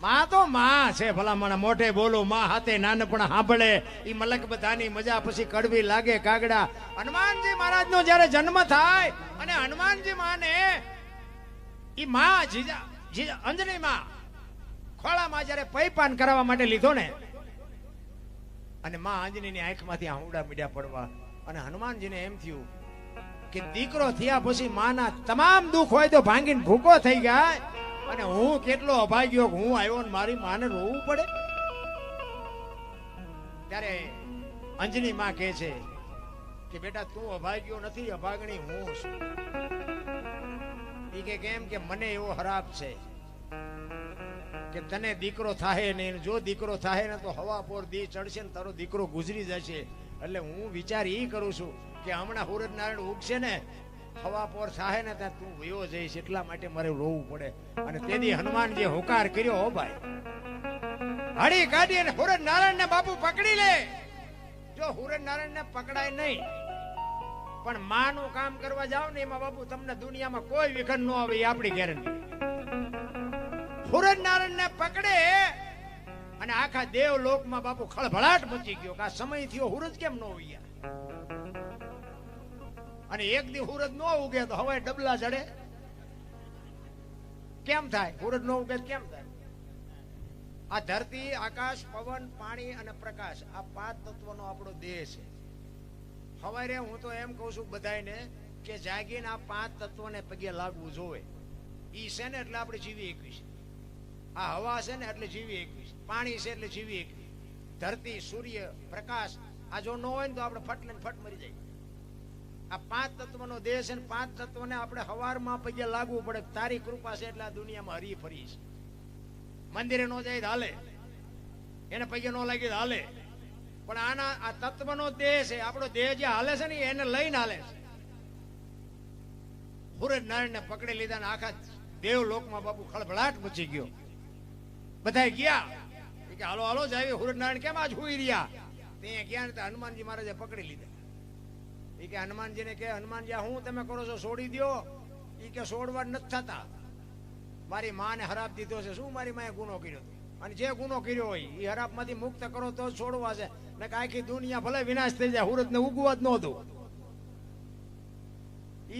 માં તો માં છે ભલા મને મોઢે બોલું માં હાથે નાનપણ સાંભળે ઈ મલક બધાની મજા પછી કડવી લાગે કાગડા. હનુમાનજી મહારાજ નો જયારે જન્મ થાય અને હનુમાનજી માને ઈ માં જીજા અંજની માં ખોળામાં જયારે પૈપાન કરાવવા માટે લીધો ને અને માં અંજની ની આંખમાંથી આહુડા મીડ્યા પડવા અને હનુમાનજીને એમ થયું કે દીકરો થયા પછી માના તમામ દુઃખ હોય તો ભાંગીને ભૂકો થઈ ગયા અને હું કેટલો અભાગ્યો હું આવ્યો ને મારી માને રોવું પડે. ત્યારે અંજની માં કહે છે કે બેટા તું અભાગ્યો નથી, અભાગણી હું છું. ઈ કે કેમ કે મને એવો હરાપ છે કે તને દીકરો થાહે ને જો દીકરો થાહે ને તો હવા પોર દી ચડશે ને તારો દીકરો ગુજરી જશે. એટલે હું વિચાર ઈ કરું છું કે હમણાં સૂરજ નારાયણ ઉગશે ને હવા પોર થાહે ને ત્યાં તું વયો જઈશ એટલા માટે મારે રોવું પડે. અને તેથી હનુમાન જે હોકાર કર્યો હો ભાઈ હળી કાઢી અને સૂરજ નારાયણ ને બાપુ પકડી લે. જો સૂરજ નારાયણ ને પકડાય નહીં પણ માનું કામ કરવા જાવ ને એમાં બાપુ તમને દુનિયામાં કોઈ વિઘન ન આવે એ આપણી ગેરંટી. સૂરજ નારાયણ ને પકડે અને આખા દેવ લોકમાં બાપુ ખળભળાટ મચી ગયો કે આ સમય થયો સૂરજ કેમ ન ઉગ્યા. અને એક દી સૂરજ ન ઉગે તો હવાય ડબલા ચડે કેમ થાય? સૂરજ ન ઉગે કેમ થાય? આ ધરતી આકાશ પવન પાણી અને પ્રકાશ આ પાંચ તત્વનો આપણો દેહ છે. હવારે હું તો એમ કહું છું બધાને કે જાગીને આ પાંચ તત્વને પગે લાગવું જોવે. ઈ છે ને એટલે આપણે જીવી એકવીશ. આ હવા છે ને એટલે જીવી એકવીશ. પાણી છે એટલે જીવી એકવીશ. ધરતી સૂર્ય પ્રકાશ આ જો ન હોય ને તો આપણે ફટ લઈને ફટ મરી જાય. આ પાંચ તત્વનો દેહ છે ને પાંચ તત્વને આપણે હવારમાં પગે લાગવું પડે. તારી કૃપા છે એટલે આ દુનિયામાં હરી ફરી છે. મંદિરે નો જાય હાલે, એને પગે નો લાગી હાલે, પણ આના આ તત્વનો દેહ છે આપણો દેહ જે હાલે છે ને એને લઈને હાલે છે. સૂરજ નારાયણ ને પકડી લીધા ને આખા દેવ લોકમાં બાપુ ખળભળાટ મચી ગયો. બધા ગયા કે હાલો હાલો જાય સૂરજ નારાયણ કેમ આજ હુઈ રહ્યા? ત્યાં ગયા ને હનુમાનજી મહારાજે પકડી લીધા. એ કે હનુમાનજીને કે હનુમાનજી હું તમે કરો છો છોડી દો. એ કે છોડવા નથી થતા. મારી માને હરાપ દીધો છે. શું મારી માએ ગુનો કર્યો? અને જે ગુનો કર્યો હોય એ હરાપ માંથી મુક્ત કરો તો છોડવા છે ને આખી દુનિયા ભલે વિનાશ થઈ જાય સૂરજ ને ઉગવા જ ન દો.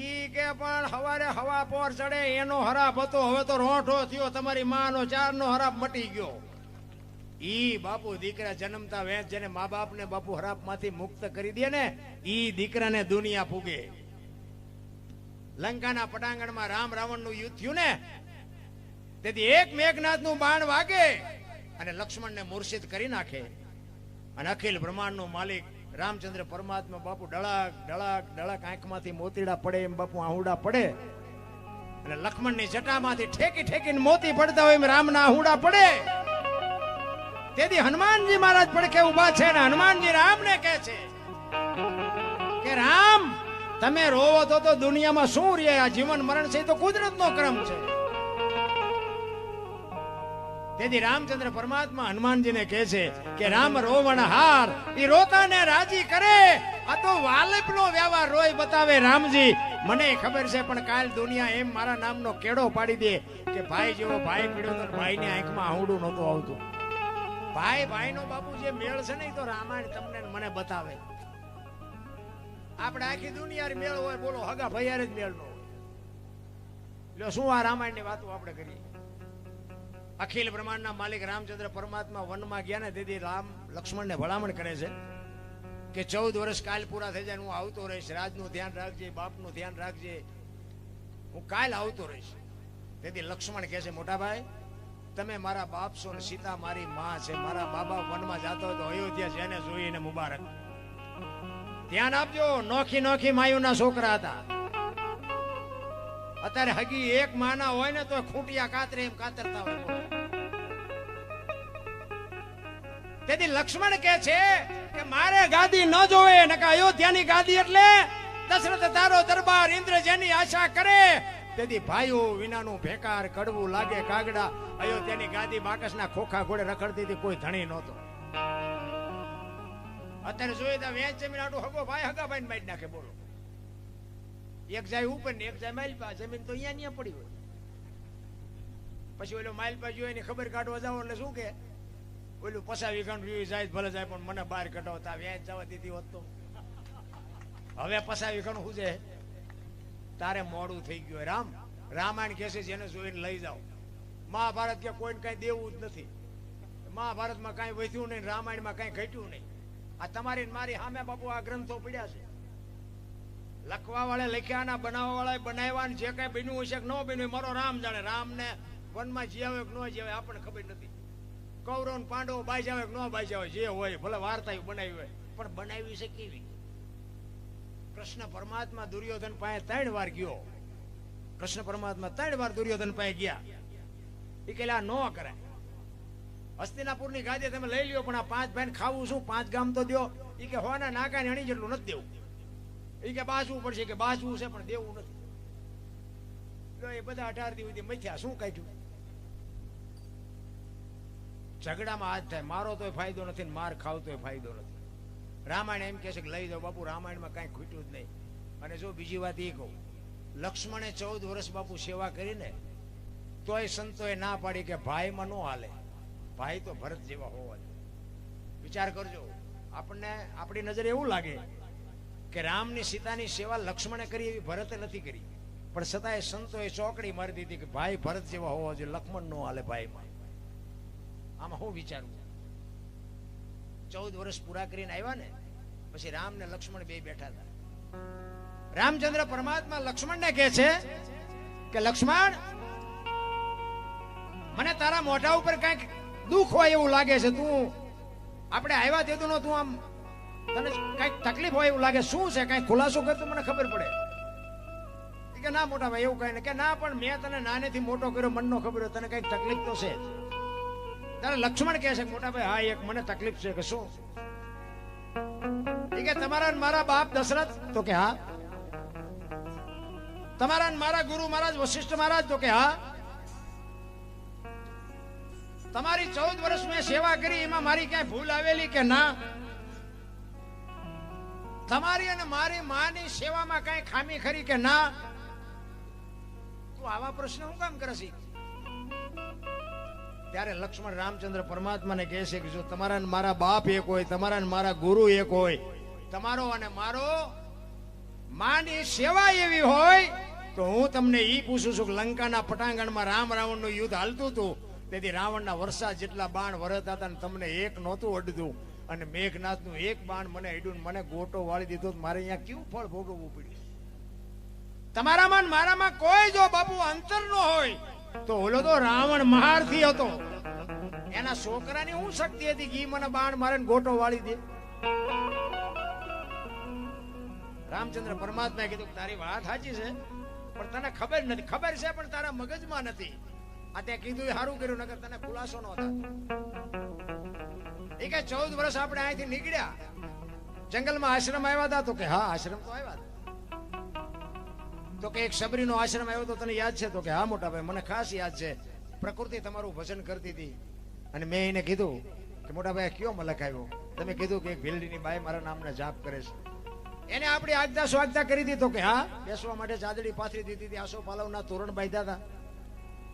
ઈ કે પણ હવારે હવા પોર ચડે એનો હરાપ હતો, હવે તો રોંઠો થયો. તમારી માનો ચાર નો હરાપ મટી ગયો. ઈ બાપુ દીકરા જન્મતા વેચ જેને મા બાપ ને બાપુ હરાપ માંથી મુક્ત કરી દે ને ઈ દીકરાને દુનિયા ફૂગે. લંકાના પટાંગણમાં રામ રાવણ નું યુદ્ધ થયું ને તેથી એક મેઘનાથ નું બાણ વાગે અને લક્ષ્મણ ને મૂર્છિત કરી નાખે અને અખિલ બ્રહ્માંડ નું માલિક રામચંદ્ર પરમાત્મા બાપુ ડળક ડળક ડળક આંખમાંથી મોતીડા પડે એમ બાપુ આહુડા પડે અને લક્ષ્મણ ની જટામાંથી ઠેકી ઠેકીને મોતી પડતા હોય એમ રામના આહુડા પડે. તેથી હનુમાનજી મહારાજ પડખે ઉભા છે ને હનુમાનજી રામને કહે છે કે રામ તમે રોવો તો દુનિયામાં શું રે? આ જીવન મરણ છે તો કુદરતનો ક્રમ છે. તેથી રામચંદ્ર પરમાત્મા હનુમાનજીને કહે છે કે રામ રોવણ હાર ઈ રોતાને રાજી કરે. આ તો વાલપનો વ્યવહાર રોય બતાવે રામજી. મને ખબર છે પણ કાલ દુનિયા એમ મારા નામનો કેડો પાડી દે કે ભાઈ જેવો ભાઈ પીડ્યો તો ભાઈની આંખમાં આહુડું નહોતું આવતું. ભાઈ ભાઈ નો બાપુ જે મેળ છે ને તો રામાયણ તમને મને બતાવે. આપણે આખી દુનિયા મેળ હોય બોલો હગા ભાઈ જ મેળ નો હોય. શું આ રામાયણ ની વાતો આપણે કરીએ? અખિલ બ્રહ્માંડના માલિક રામચંદ્ર પરમાત્મા વનમાં ગયા ને તેથી રામ લક્ષ્મણ ને ભલામણ કરે છે કે 14 વર્ષ કાલ પૂરા થઈ જાય હું આવતો રહીશ. રાજનું ધ્યાન રાખજે, બાપનું ધ્યાન રાખજે, હું કાલ આવતો રહીશ. તેથી લક્ષ્મણ કહે છે મોટા ભાઈ તમે મારા બાપ છો ને સીતા મારી માં છે. મારા બાબા વનમાં જતો હોય તો અયોધ્યા જેને જોઈને મુબારક. ધ્યાન આપજો. નોખી નોખી માયુના છોકરા હતા. અત્યારે હગી એક માના હોય ને તો ખૂંટિયા કાતરે એમ કાતરતા હોય. તેથી લક્ષ્મણ કહે છે કે મારે ગાદી ન જોવે નકા અયોધ્યાની ગાદી એટલે દશરથ તારો દરબાર ઇન્દ્ર જેની આશા કરે. તેથી ભાઈઓ વિનાનું ભેકાર કડવું લાગે કાગડા. અયોધ્યાની ગાદી બાકસના ખોખા ઘોડે રખડતી હતી, કોઈ ધણી નહોતો. અત્યારે જોઈએ તો વેચ જમીન આટલું હગો ભાઈ હગા ભાઈ મારી નાખે. બોલો એક જાય ઉપર ને એક જાય માઇલ પા. જમીન તો અહીંયા પડી હોય. પછી ઓલો માઇલપા જોઈ એની ખબર કાઢવા જાવ એટલે શું કે ઓલું પસાવી ગણ જાય ભલે જાય પણ મને બહાર કઢાવતા વ્યાજ જવા દીધી હોત તો હવે પસાવી ગણ શું છે તારે મોડું થઈ ગયું. રામાયણ કહે છે જેને જોઈને લઈ જાઓ. મહાભારત કે કોઈને કઈ દેવું જ નથી. મહાભારતમાં કઈ વધ્યું નહીં, રામાયણમાં કઈ ઘટ્યું નહીં. આ તમારી મારી સામે બાપુ આ ગ્રંથો પડ્યા છે. લખવા વાળા લખ્યા, બનાવવા વાળા બનાવ્યા, જે કઈ બન્યું હશે કે ન બન્યું મારો રામ જાણે. રામને વનમાં જીવે કે ન જીવે આપણને ખબર નથી. કૌરવ ને પાંડવો બાઈ જાવે કે ન બાઈ જાવે, જે હોય ભલે વાર્તા બનાવી હોય, પણ બનાવી છે કેવી? કૃષ્ણ પરમાત્મા દુર્યોધન પાસે 3 વાર ગયો. કૃષ્ણ પરમાત્મા 3 વાર દુર્યોધન પાસે ગયા. એ કે આ ન કરાય. હસ્તિનાપુરની ગાદી તમે લઈ લ્યો, પણ આ 5 ભાઈને ખાવું શું? 5 ગામ તો દો. એ કે હોના નાકા હણી જેટલું નથી દેવું. એ કે બાજવું પડશે, કે બાજવું છે પણ દેવું નથી. એ બધા 18 દી સુધી મથ્યા. શું કાઢ્યું? ઝઘડામાં હાથ થાય. મારો તોય ફાયદો નથી, માર ખાવ તોય ફાયદો નથી. રામાયણ એમ કે છે કે લઈ જાઓ બાપુ, રામાયણમાં કઈ ખૂટ્યું જ નહીં. અને જો બીજી વાત એ કહું, લક્ષ્મણે 14 વર્ષ બાપુ સેવા કરીને તોય સંતોએ ના પાડી કે ભાઈમાં ન હાલે. ભાઈ તો ભરત જેવા હોવા જોઈએ. વિચાર કરજો. આપણને આપણી નજરે એવું લાગે કે રામની સીતાની સેવા લક્ષ્મણે કરી એવી ભરતે નથી કરી, પણ છતાંય સંતોએ ચોકડી મારી દીધી કે ભાઈ ભરત જેવા હોવા જોઈએ, લક્ષ્મણ નો હાલે ભાઈમાં. આમાં હું વિચારું, 14 વર્ષ પૂરા કરીને આવ્યા ને પછી રામ ને લક્ષ્મણ બે બેઠા હતા. રામચંદ્ર પરમાત્મા લક્ષ્મણને કહે છે કે લક્ષ્મણ, મને તારા મોઢા ઉપર કઈક દુઃખ હોય એવું લાગે છે. તું આપણે આવ્યા તે નો તું આમ તને કઈક તકલીફ હોય એવું લાગે. શું છે? કઈ ખુલાસો કર તો મને ખબર પડે. કે ના મોટા ભાઈ એવું કઈ ને કે ના, પણ મેં તને નાનેથી મોટો કર્યો, મનનો ખબર હોય તને કઈક તકલીફ તો છે. ત્યારે લક્ષ્મણ કહે છે મોટા ભાઈ હા એક મને તકલીફ છે. કે શું? કે તમારા મારા બાપ દશરથ? તો કે હા. તમારા મારા ગુરુ મહારાજ વશિષ્ઠ મહારાજ? તો કે હા. તમારી 14 વર્ષ મેં સેવા કરી, એમાં મારી ક્યાંય ભૂલ આવેલી કે ના? તમારી અને મારી માની સેવામાં કઈ ખામી ખરી કે ના? તું આવા પ્રશ્ન હું કામ કરે છે? ત્યારે લક્ષ્મણ રામચંદ્ર પરમાત્માને કહે છે કે જો તમારા મારા બાપ એક હોય, તમારા મારા ગુરુ એક હોય, તમારો અને મારો માની સેવા એવી હોય, તો હું તમને ઈ પૂછું છું કે લંકાના પટાંગણમાં રામ રાવણનું યુદ્ધ હાલતું હતું, તેથી રાવણના વર્ષા જેટલા બાણ વરસતા હતા, તમને એક નહોતું અડધું, અને મેઘનાથનું એક બાણ મને અડ્યું, મને ગોટો વાળી દીધો, મારે અહીંયા કેવું ફળ ભોગવવું પડ્યું? તમારામાં મારામાં કોઈ જો બાપુ અંતર ન હોય તો ઓલો તો રાવણ મહારથી હતો. એના છોકરાની શું શક્તિ હતી કે મને બાણ મારે ગોટો વાળી દે? રામચંદ્ર પરમાત્માએ કીધું તારી વાત સાચી છે, પણ તને ખબર નથી. ખબર છે પણ તારા મગજમાં નથી. આ તે કીધું એ સારું કર્યું, નકર તને ખુલાસો ન થતો. એ કે 14 વર્ષ આપણે અહીંથી નીકળ્યા, જંગલમાં આશ્રમ આવ્યા હતા? તો કે હા આશ્રમ તો આવ્યા હતા. તો કે એક સબરીનો આશ્રમ આવ્યો તો તને યાદ છે? તો કે હા મોટા ભાઈ મને ખાસ યાદ છે. પ્રકૃતિ તમારું ભજન કરતી હતી અને મેં એને કીધું કે મોટા ભાઈ કયો મલક આવ્યો? તમે કીધું કે એક ભીલડીની બાઈ મારા નામના જાપ કરે છે. એને આપણી આજ્ઞા સ્વાગતા કરી હતી? તો કે હા. બેસવા માટે ચાદડી પાથરી દીધી હતી, આસો પાલવના તોરણ બાંધ્યા હતા?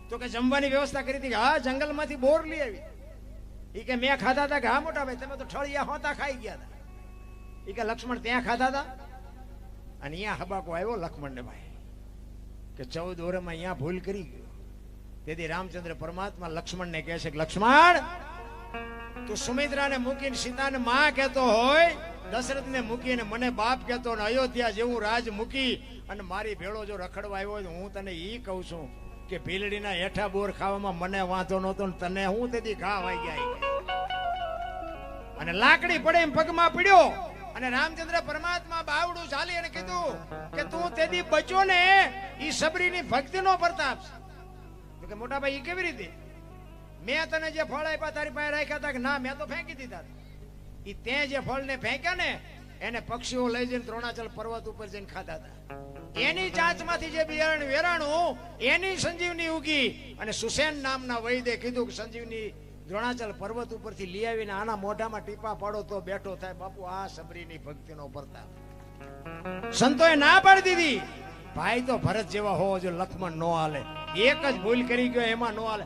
તો કે જમવાની વ્યવસ્થા કરી હતી? હા. જંગલમાંથી બોર લઈ આવી? એ કે મેં ખાધા હતા? કે હા મોટા ભાઈ તમે તો ઠળિયા હોતા ખાઈ ગયા હતા. એ કે લક્ષ્મણ ત્યાં ખાધા હતા? અને અહીંયા હબાકો આવ્યો લક્ષ્મણને ભાઈ કે 14 વર્ષમાં અહીંયા ભૂલ કરી ગયો. તેથી રામચંદ્ર પરમાત્મા લક્ષ્મણને કહે છે કે લક્ષ્મણ, તું સુમિત્રાને મૂકીને સીતાને માં કહેતો હોય, દશરથને મૂકીને મને બાપ કહેતો, ને અયોધ્યા જેવું રાજ મૂકી અને મારી ભેળો જો રખડવા આવ્યો હોય, તો હું તને ઈ કહું છું કે ભીલડીના હેઠા બોર ખાવામાં મને વાંધો નહોતો, ને તને હું તેથી ઘા વાઈ ગયા. અને લાકડી પડે એમ પગમાં પડ્યો, અને રામચંદ્ર પરમાત્મા બાવડું ચાલી અને કીધું કે તું તેથી બચો ને, ઈ સબરીની ભક્તિનો પ્રતાપ છે. તો કે મોટા ભાઈ ઈ કેવી રીતે? મેં તને જે ફળ આપ્યા તારી પાસે રાખ્યા હતા? કે ના મેં તો ફેંકી દીધા. ઈ તે જે ફળને ફેંક્યા ને એને પક્ષીઓ લઈ જઈને દ્રોણાચલ પર્વત ઉપર જઈને ખાતા હતા. એની ચાંચમાંથી જે બિયારણ વેરાણું એની સંજીવની ઉગી, અને સુસેન નામના વૈદ્ય કીધું કે સંજીવની દ્રોણાચલ પર્વત ઉપરથી લઈ આવીને આના મોઢામાં ટીપા પાડો તો બેઠો થાય. બાપુ આ સબરીની ભક્તિનો પ્રતાપ. સંતોએ ના પાડી દીધી. ભાઈ તો ભરત જેવા હોવો જો, લક્ષ્મણ નો હાલે. એક જ ભૂલ કરી ગયો એમાં નો હાલે.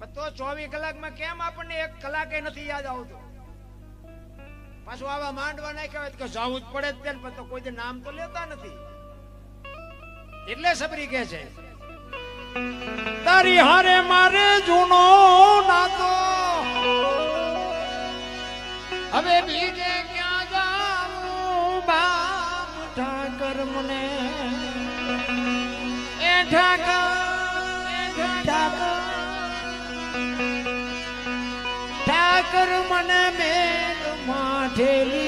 તો 24 કલાકમાં કેમ આપણને 1 કલાકે નથી યાદ આવતું? પાછું આવા માંડવા નાખ્યા હોય કે જવું જ પડે જ તેને, પણ તો કોઈ નામ તો લેતા નથી. એટલે સબરી કે છે તારી હારે મારે જૂનો નાતો, હવે બીજે ક્યાં જાઉં બાપ ઠાકર મને એ ઠાકર ઠાકર મને મેઘ માઠેલી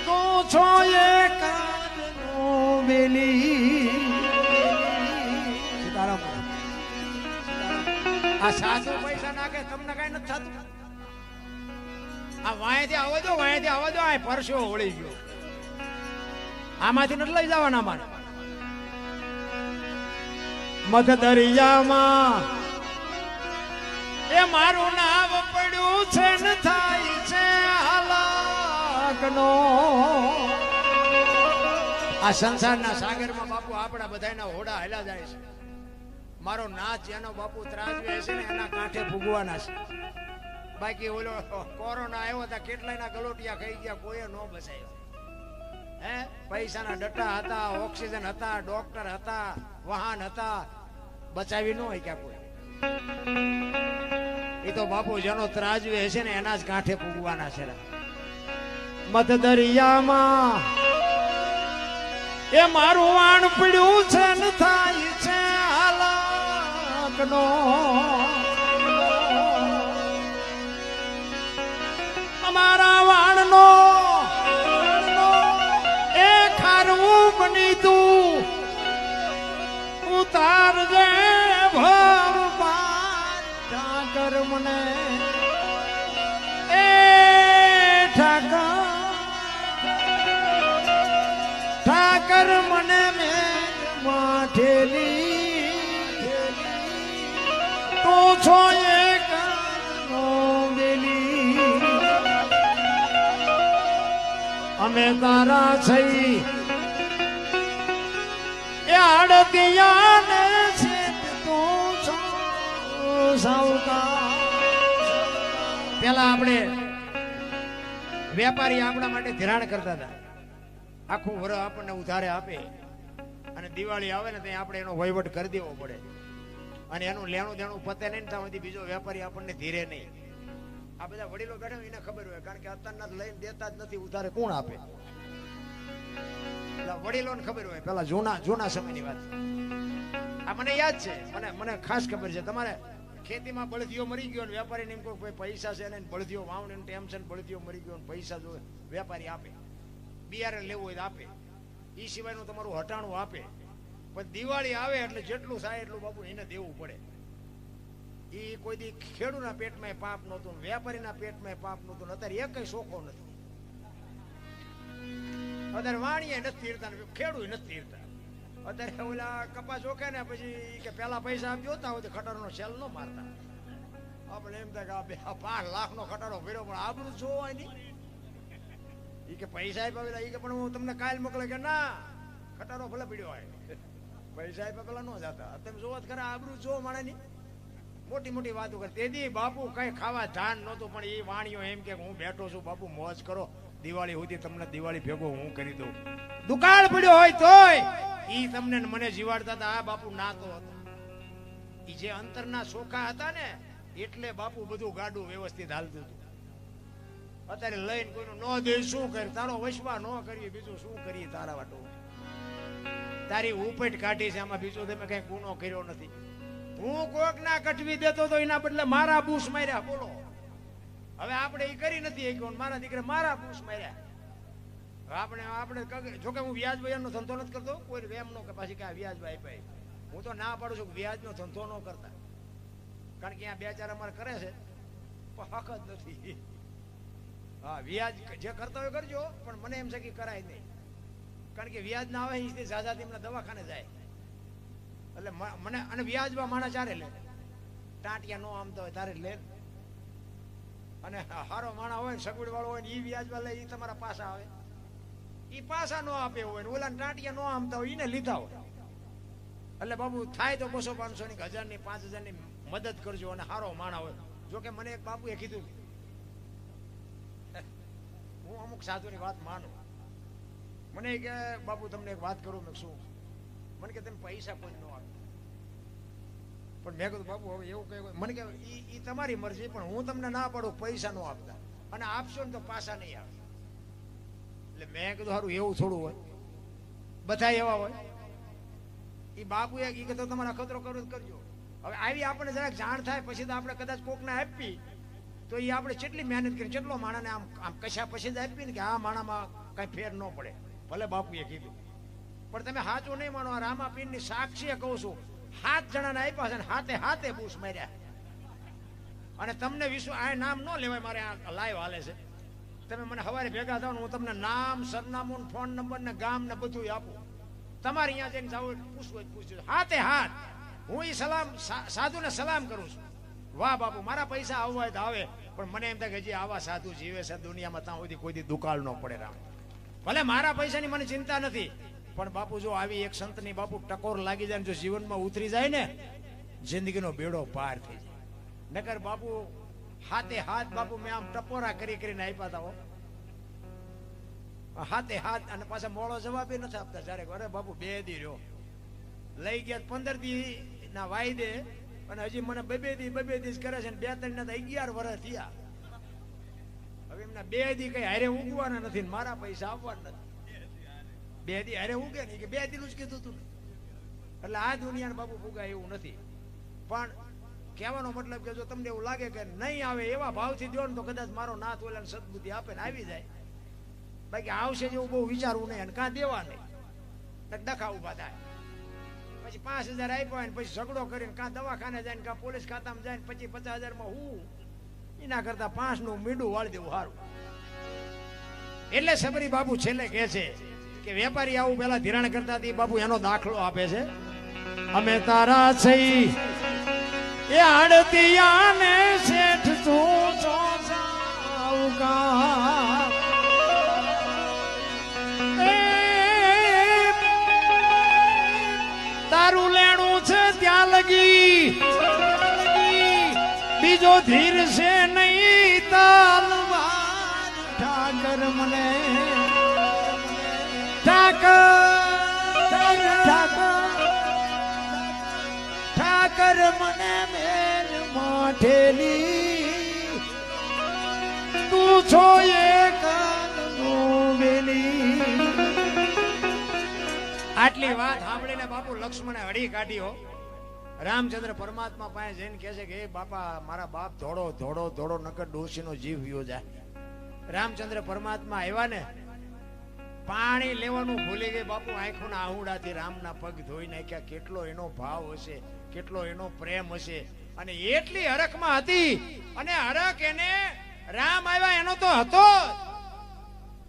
તું છો એ કાનનો બેલી. સીતારામ. આ સાસુ પૈસા નાખે તમને કઈ નથી થતું. આ વાંયથી આવો દો, વાંયથી આવો દો, આ પરસ્યો હોળી ગયો. આમાંથી નથી લઈ જવાના મારે. મધ દરિયામાં એ મારું નામ પડ્યું છે ને થાય છે હાલાકનો. આ સંસારના સાગરમાં બાપુ આપણા બધાના હોડા હેલા જાય છે. મારો નાચ એનો બાપુ ત્રાજવે છે ને એના કાંઠે ફૂગવાના છે. બાકી ઓલો કોરોના આવ્યો હતા કેટલાયના ગલોટિયા ખાઈ ગયા, કોઈ ન બચાયો. હે પૈસાના ડટ્ટા હતા, ઓક્સિજન હતા, ડોક્ટર હતા, વાહન હતા, બચાવી ન હોય ક્યાં કોઈ. એ તો બાપુ જેનો ત્રાજવે છે ને એના જ કાંઠે પૂગવાના છે. મધ દરિયામાં એ મારું વાણ પડ્યું છે ને થાય છે હાલાકનો. અમારા વાણનો એ ખારવું બની તું ઉતારજે ભગવાન ઠાકર મને એ ઠાકર મને મેઘ માઠેલી તું છો એક બેલી. અમે તારા થઈ એ આડતિયા ને પેલા આપણે વેપારી આપણા માટે ધિરાણ કરતા હતા. આખું વર્ષ આપણને ઉધારે આપે અને દિવાળી આવે ને ત્યાં આપણે એનો વહીવટ કરી દેવો પડે અને એનું લેણું દેણું પતે નહીં ત્યાં સુધી બીજો વેપારી આપણને ધીરે નહીં. આ બધા વડીલો બેઠા એને ખબર હોય, કારણ કે અત્યારના લઈને દેતા જ નથી, ઉધારે કોણ આપે? વડીલોને ખબર હોય, પેલા જૂના સમયની વાત. આ મને યાદ છે, મને ખાસ ખબર છે. તમારે ખેતીમાં બળદીઓ મરી ગયો ને વેપારીને એમ કોઈ પૈસા છે ને બળદીઓ વાવણી ટેન્શન, બળદીઓ મરી ગયો ને પૈસા જો વેપારી આપે, બિયારણ લેવું હોય તો આપે, એ સિવાયનું તમારું હટાણું આપે. પણ દિવાળી આવે એટલે જેટલું થાય એટલું બાપુ એને દેવું પડે. એ કોઈ દી ખેડૂના પેટમાં પાપ નહોતું, વેપારીના પેટમાં પાપ નહોતું. અત્યારે એક કઈ શોખો નથી. અત્યારે વાણીએ નથી તીરતા, ખેડૂત નથી તીરતા. અત્યારે ઓલા કપાસ ઓકે ને પછી કે પેલા પૈસા આપ જોતા હોય તો ખટારો સેલ ન મારતા. આપણે એમ થાય કે 5 લાખનો ખટારો ભર્યો, પણ આબરૂ જોવાય નહીં. એ કે પૈસા આપ્યા એ કે પણ હું તમને કાલ મોકલે કે ના ખટારો ભલે પીડ્યો હોય, પૈસા આપ્યા પેલા ન જતા. તમે જોવો ખરા આબરૂ જો માણસની મોટી મોટી વાતો કરે. તેથી બાપુ કઈ ખાવા ધાન નહોતું, પણ એ વાણીઓ એમ કે હું બેઠો છું બાપુ મોજ કરો, દિવાળી સુધી તમને દિવાળી ભેગો હું કરી દઉં. દુકાળ પડ્યો હોય તોય ઈ તમને મને જીવાડતા હતા. આ બાપુ નાતો હતો. ઈ જે અંતરના સોખા હતા ને એટલે બાપુ બધું ગાડું વ્યવસ્થિત હાલતું હતું. અત્યારે લઈને કોઈનું ન દે શું કરે, તારો વસવા ન કરીએ, બીજું શું કરીએ? તારા વાટો તારી ઉપેટ કાઢી છે, આમાં બીજો તમે કઈ ગુનો કર્યો નથી. હું કોક ના કટવી દેતો તો એના બદલે મારા બૂસ માર્યા. બોલો હવે આપણે એ કરી નથી, મારા દીકરા મારા બૂસ માર્યા. આપણે જોકે હું વ્યાજ નો ધંધો નથી કરતો, કોઈ વેમ નો કે પાછી ક્યાં વ્યાજ આપાય. હું તો ના પાડું છું કે વ્યાજ નો ધંધો ન કરતા, કારણ કે અહીંયા બે ચાર અમારે કરે છે પણ હક જ નથી. હા વ્યાજ જે કરતા હોય કરજો, પણ મને એમ છે કે કરાય નહીં, કારણ કે વ્યાજ ના આવે એ જાજાથી એમના દવાખાને જાય. એટલે મને અને વ્યાજમાં માણસ ચારે લે, ટાંટિયા નો આમતા હોય તારે લે, અને હારો માણા હોય સગવડ વાળો હોય ને એ વ્યાજમાં લે, એ તમારા પાસા આવે. એ પાસા નો આપે હોય ને ઓલા ટાંટિયા નો આમતા હોય એને લીધા હોય. એટલે બાપુ થાય તો 200-500 ની 1000 ની 5000 ની મદદ કરજો અને હારો માણા હોય. જો કે મને એક બાપુએ કીધું, હું અમુક સાધુની વાત માનું. મને કે બાપુ તમને એક વાત કરું. મેં શું? મને કે તમે પૈસા કોઈ ન આપો. પણ મેં કીધું બાપુ હવે એવું કઈ. મને કે ઈ તમારી મરજી, પણ હું તમને ના પાડું પૈસા નો આપતા, અને આપશો ને તો પાછા નહીં આવે. એટલે મેં કીધું સારું એવું થોડું હોય, બધા એવા હોય. એ બાપુ એ કીધું તમારે અખતરો કરવો કરજો. હવે આવી આપણને જરાક જાણ થાય પછી તો આપણે કદાચ કોકને આપી તો એ આપણે કેટલી મહેનત કરી, કેટલો માણાને આમ આમ કશા પછી જ આપી ને કે આ માણામાં કઈ ફેર ન પડે. ભલે બાપુએ કીધું, પણ તમે સાચું નહીં માનો. આ રામાપીરની સાક્ષીએ કહું છું, 7 જણાને આપ્યા છે ને હાથે બૂસ માર્યા. અને તમને વિશ્વ આ નામ ન લેવાય, મારે આ લાઈવ હાલે છે. તમે મને સવારે ભેગા થાવ ને હું તમને નામ, સરનામું, ફોન નંબર ને ગામ ને બધું આપું. તમારે અહીંયા જઈને જાવ પૂછવું પૂછજો. હાથે હું એ સલામ સાધુને સલામ કરું છું. વાહ બાપુ, મારા પૈસા આવવા હોય તો આવે, પણ મને એમ થાય કે હજી આવા સાધુ જીવે છે દુનિયામાં, ત્યાં સુધી કોઈ દી દુકાળ ન પડે. રામ ભલે મારા પૈસાની મને ચિંતા નથી, પણ બાપુ જો આવી એક સંતની બાપુ ટકોર લાગી જાય ને જો જીવનમાં ઉતરી જાય ને, જિંદગીનો બેડો પાર થઈ જાય. નકર બાપુ હાથે બાપુ મેં આમ ટપોરા કરીને આપ્યા હતા. હાથે અને પાછા મોડો જવાબ નથી આપતા. જયારે અરે બાપુ 2 દી રહ્યો, લઈ ગયા 15 દી ના વાયદે, અને હજી મને 2 દી કરે છે. 2-3 ના 11 વર્ષ થયા. હવે એમના 2 દી કઈ હારે ઉગવાના નથી, મારા પૈસા આવવાના નથી. 2 દી હારે ઉગે ને કે 2 દી નું જ કીધું તું. એટલે આ દુનિયાને બાપુ ફુગાય એવું નથી. પણ કહેવાનો મતલબ કે જો તમને એવું લાગે કે નહીં આવે એવા ભાવથી દો ને તો કદાચ મારો નાથ ઓલા સદબુદ્ધિ આપે ને આવી જાય. બાકી આવશે જેવું બહુ વિચારવું નહીં, અને કાં દેવા નહીં, ડખા ઉભા થાય. પછી 5000 આપ્યા ને પછી ઝઘડો કરીને કાં દવાખાને જાય ને કાં પોલીસ ખાતામાં જાય ને પછી 50,000 માં હું એના કરતા 5 નું મીંડું વાળી દેવું સારું. એટલે સબરી બાપુ છેલ્લે કહે છે કે વેપારી આવું પેલા ધિરાણ કરતા હતી બાપુ, એનો દાખલો આપે છે. અમે તારા થઈ એ આડતિયાને શેઠ તું છો સાવકા, તારું લેણું છે ત્યાં લગી બીજો ધીર છે નહીં તાલવાર. ઠાકર મને ઠાકર મને મેલ માઠેલી તું છો એક વેલી. આટલી વાત સાંભળીને બાપુ લક્ષ્મણે હળી કાઢ્યો. રામચંદ્ર પરમાત્મા પાસે જઈને કહે છે કે હે બાપા, મારા બાપ ધોડો નકર ડોશીનો જીવ વિયો જાય. રામચંદ્ર પરમાત્મા આવ્યા ને, પાણી લેવાનું ભૂલી ગઈ બાપુ. આંખોના આહુડાથી રામના પગ ધોઈ નાખ્યા. કેટલો એનો ભાવ હશે, કેટલો એનો પ્રેમ હશે. અને એટલી હરખમાં હતી, અને હરખ એને રામ આવ્યા એનો તો હતો,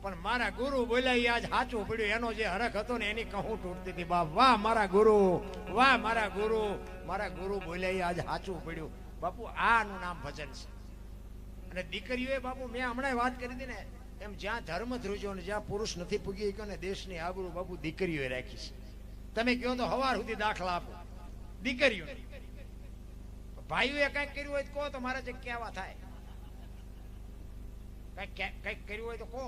પણ મારા ગુરુ બોલ્યા આજ સાચું પડ્યું. એનો જે હરખ હતો ને એની કહું તૂટતી હતી. બાપ વાહ મારા ગુરુ, વાહ મારા ગુરુ. મારા ગુરુ બોલ્યા આજ સાચું પડ્યું. બાપુ આનું નામ ભજન છે. અને દીકરીઓએ બાપુ મેં હમણાં વાત કરી હતી ને એમ, જ્યાં ધર્મ ધ્રુજો ને જ્યાં પુરુષ નથી પૂગી ગયો ને દેશની આબરૂ બાપુ દીકરીઓએ રાખી છે. તમે કહો તો હવાર સુધી દાખલા આપો દીકરીઓ. ભાઈઓએ કઈક કર્યું હોય તો કહો, તો મારા જે કહેવા થાય. કઈક કર્યું હોય તો કહો.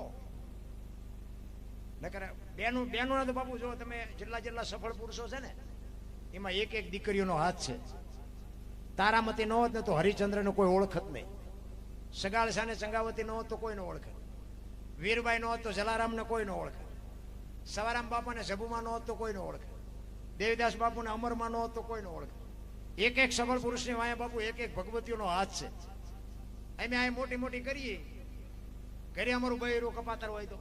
બેનો તો બાપુ જો તમે જેટલા સફળ પુરુષો છે ને એમાં એક દીકરીઓનો હાથ છે. તારામતી ન હોત ને તો હરિચંદ્ર નો કોઈ ઓળખત નહીં. સગાળ સાને ચંગાવતી ન હોત તો કોઈ ન ઓળખે. વીરબાઈ નો હોત તો જલારામ ને કોઈ ન ઓળખે. સવારામ બાપા ને સભુમાં ન હોત તો કોઈ ન ઓળખે. દેવીદાસ બાપુ ને અમરમાં ન હોત તો કોઈ ન ઓળખે. એક સફળ પુરુષ ની વાયા બાપુ એક ભગવતીઓનો હાથ છે. અમે આ મોટી કરીએ ઘરે અમારું બૈરું કપાતર હોય તો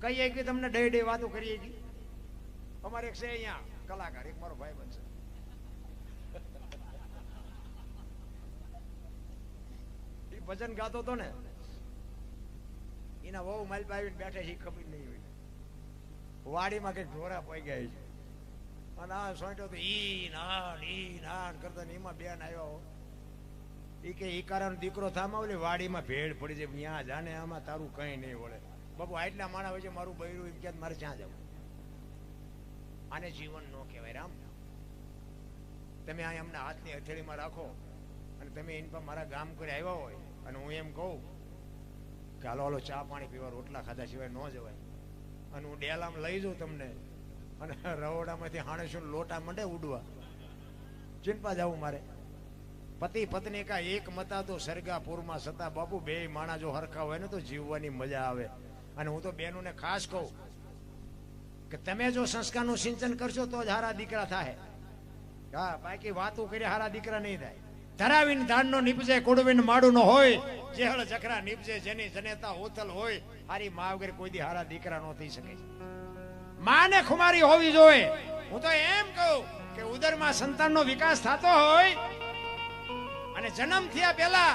કહીએ કે તમને ડે વાતો કરીએ છીએ. અમારે એક છે અહીંયા કલાકાર, એક મારો ભાઈ બનશે, એ ભજન ગાતો હતો ને, એના વહુ માલ પાવીને બેઠા છે ખબર નહીં હોય. વાડીમાં કઈક ઢોરા પોઈ ગયા છે અને આ સોંટ્યો તો ઈ નાન કરતા ને એમાં બેન આવ્યો. એ કે ઈકારાનો દીકરો થામા ઓલી વાડીમાં ભેળ પડી જાય, ત્યાં જાને આમાં તારું કઈ નહીં વળે. બાપુ આટલા માણા હોય છે, મારું બૈરું એમ કે મારે ક્યાં જવું. આને જીવન ન કહેવાય. રામ, તમે આ એમના હાથની હથેળીમાં રાખો અને તમે એની પર મારા ગામ કરી આવ્યા હોય અને હું એમ કહું કે હાલો હાલો ચા પાણી પીવા, રોટલા ખાધા સિવાય ન જવાય, અને હું ડેલામાં લઈ જાઉં તમને અને રવોડામાંથી હાણેશું લોટા મંડે ઉડવા, ચિંતા જવું મારે? પતિ પત્ની કા એક મતા તો સરગાપુરમાં સતા બાપુ, બે માણા જો હરખા હોય ને તો જીવવાની મજા આવે. અને હું તો બહેનોને ખાસ કહું કે તમે જો સંસ્કારનું સિંચન કરશો તો જ હારા દીકરા થાય. હા, બાકી વાતું કરી હારા દીકરા નહીં થાય. ધરાવીને ધાનનો નીપજે, કુડવીને માડું નો હોય, જેહળ જખરા નીપજે, જેની જનેતા હોતલ હોય, હારી મા વગર કોઈ દી હારા દીકરા નો થઈ શકે. માને ખુમારી હોવી જોઈએ. હું તો એમ કહું કે ઉદરમાં સંતાનનો વિકાસ થતો હોય અને જન્મ થયા પહેલા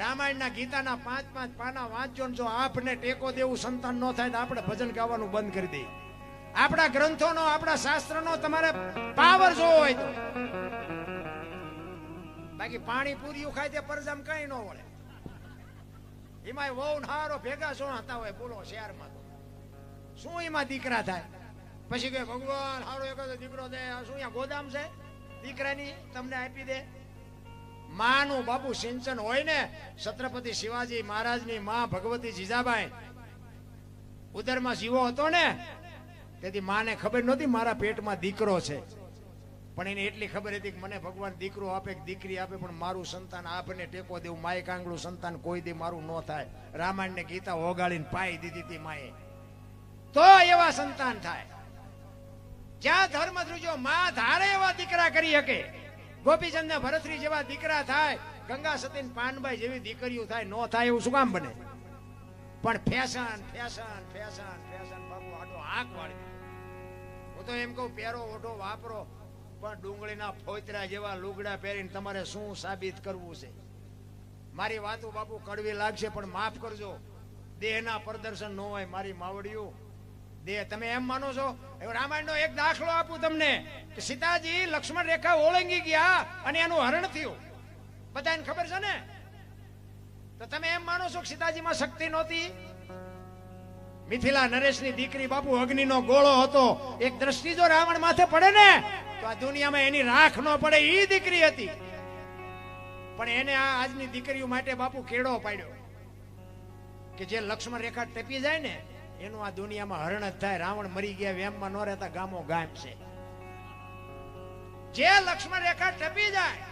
રામાયણના ગીતાના 5-5 પાના વાંચજો, જો આપને ટેકો દેવું સંતાન ન થાય તો આપણે ભજન ગાવાનું બંધ કરી દઈએ. આપણા ગ્રંથોનો, આપણા શાસ્ત્રનો તમારે પાવર જોવો હોય તો. બાકી પાણી પૂરીયું ખાય તે પરજામ કઈ ન વળે. એમાં વહુ હારો ભેગા શું હતા હોય બોલો શહેરમાં, તો શું એમાં દીકરા થાય? પછી કે ભગવાન હારો એક દીકરો દે, શું અહીંયા ગોદામ છે દીકરાની તમને આપી દે? માનું બાપુ સિંચન હોય ને. છત્રપતિ શિવાજી મહારાજની માં ભગવતી જીજાબાઈ ઉદરમાં જીવો હતો ને, તેથી માને ખબર નહોતી મારા પેટમાં દીકરો છે, પણ એને એટલી ખબર હતી કે મને ભગવાન દીકરો આપે કે દીકરી આપે, પણ મારું સંતાન આપને ટેકો દેવું. માય કાંગળું સંતાન કોઈ દી મારું ન થાય. રામાયણ ને ગીતા ઓગાળીને પાઈ દીધી હતી માએ, તો એવા સંતાન થાય. જ્યાં ધર્મ ધ્રુજો માં ધારે એવા દીકરા કરી શકે. ગોપીચંદ ને ભરતરી જેવા દીકરા થાય, ગંગા સતી પાનબાઈ જેવી દીકરીઓ થાય, ન થાય એવું શું કામ બને? પણ ફેશન ફેશન ફેશન ફેશન બાપુ આડો આંખ વાળી. હું તો એમ કહું પહેરો ઓઢો વાપરો, પણ ડુંગળીના ફોતરા જેવા લુગડા પહેરીને તમારે શું સાબિત કરવું છે? મારી વાતો બાપુ કડવી લાગશે પણ માફ કરજો. દેહના પ્રદર્શન ન હોય મારી માવડિયું. દેહ તમે એમ માનો છો? રામાયણનો એક દાખલો આપું તમને કે સીતાજી લક્ષ્મણ રેખા ઓળંગી ગયા અને એનું હરણ થયું. બધાને ખબર છે ને? તો તમે એમ માનો છો કે સીતાજીમાં શક્તિ નહોતી? મિથિલા નરેશની દીકરી બાપુ અગ્નિનો ગોળો હતો. એક દ્રષ્ટિ જો રાવણ માથે પડે ને તો આ દુનિયામાં એની રાખ ન પડે, એ દીકરી હતી. પણ એને આ આજની દીકરીઓ માટે બાપુ કેળો પાડ્યો કે જે લક્ષ્મણ રેખા ટપી જાય ને એનું આ દુનિયામાં હરણ જ થાય. રાવણ મરી ગયા વેમમાં ન રહેતા ગામો ગામ છે. જે લક્ષ્મણ રેખા ટપી જાય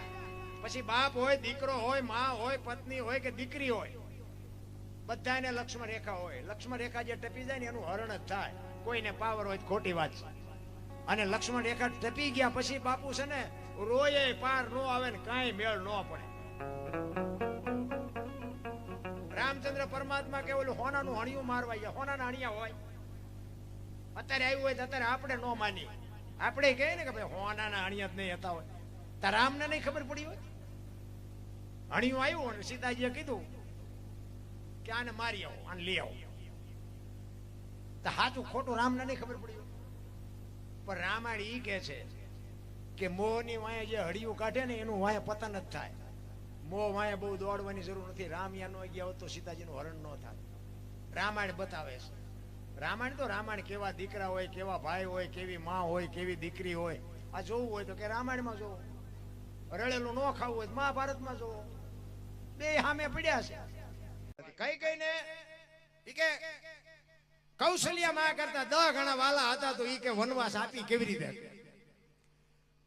પછી બાપ હોય, દીકરો હોય, માં હોય, પત્ની હોય કે દીકરી હોય, બધાને લક્ષ્મણ રેખા હોય. લક્ષ્મણ રેખા જે ટપી જાય ને એનું હરણ જ થાય. કોઈને પાવર હોય ખોટી વાત છે. અને લક્ષ્મણ રેખા ટપી ગયા પછી બાપુ છે ને રોયે પાર નો આવે ને કાંઈ મેળ ન પડે. રામચંદ્ર પરમાત્મા કે ઓલું હોનાનું હણિયું મારવા ગયા. હોનાના હણિયા હોય અત્યારે આવ્યું હોય તો અત્યારે આપણે ન માની. આપણે કહીએ ને કે ભાઈ હોનાના હણિયા જ નહીં હતા હોય. તાર રામને નહીં ખબર પડી હોય? હણિયું આવ્યું અને સીતાજીએ કીધું કે આને મારી આવો, આને લઈ આવો. તો સાચું ખોટું રામને નહીં ખબર પડી હોય. પણ રામાયણ ઈ કે છે કે મોહની વાંહે જે હળિયું કાઢે ને એનું વાંહે પતન જ થાય. મોહ વાંહે બહુ દોડવાની જરૂર નથી. રામ યા નો ગયા હોત તો સીતાજીનું હરણ ન થાય. રામાયણ બતાવે છે. રામાયણ તો રામાયણ કેવા દીકરા હોય, કેવા ભાઈ હોય, કેવી માં હોય, કેવી દીકરી હોય. આ જોવું હોય તો કે રામાયણમાં જોવો. રળેલું ન ખાવું હોય તો મહાભારતમાં જોવો. બે સામે પડ્યા છે. કઈ કઈ ને ઈ કે કૌશલ્યા માં કરતા 10 ગણા વાલા હતા તો ઈ કે વનવાસ આપી કેવી રીતે?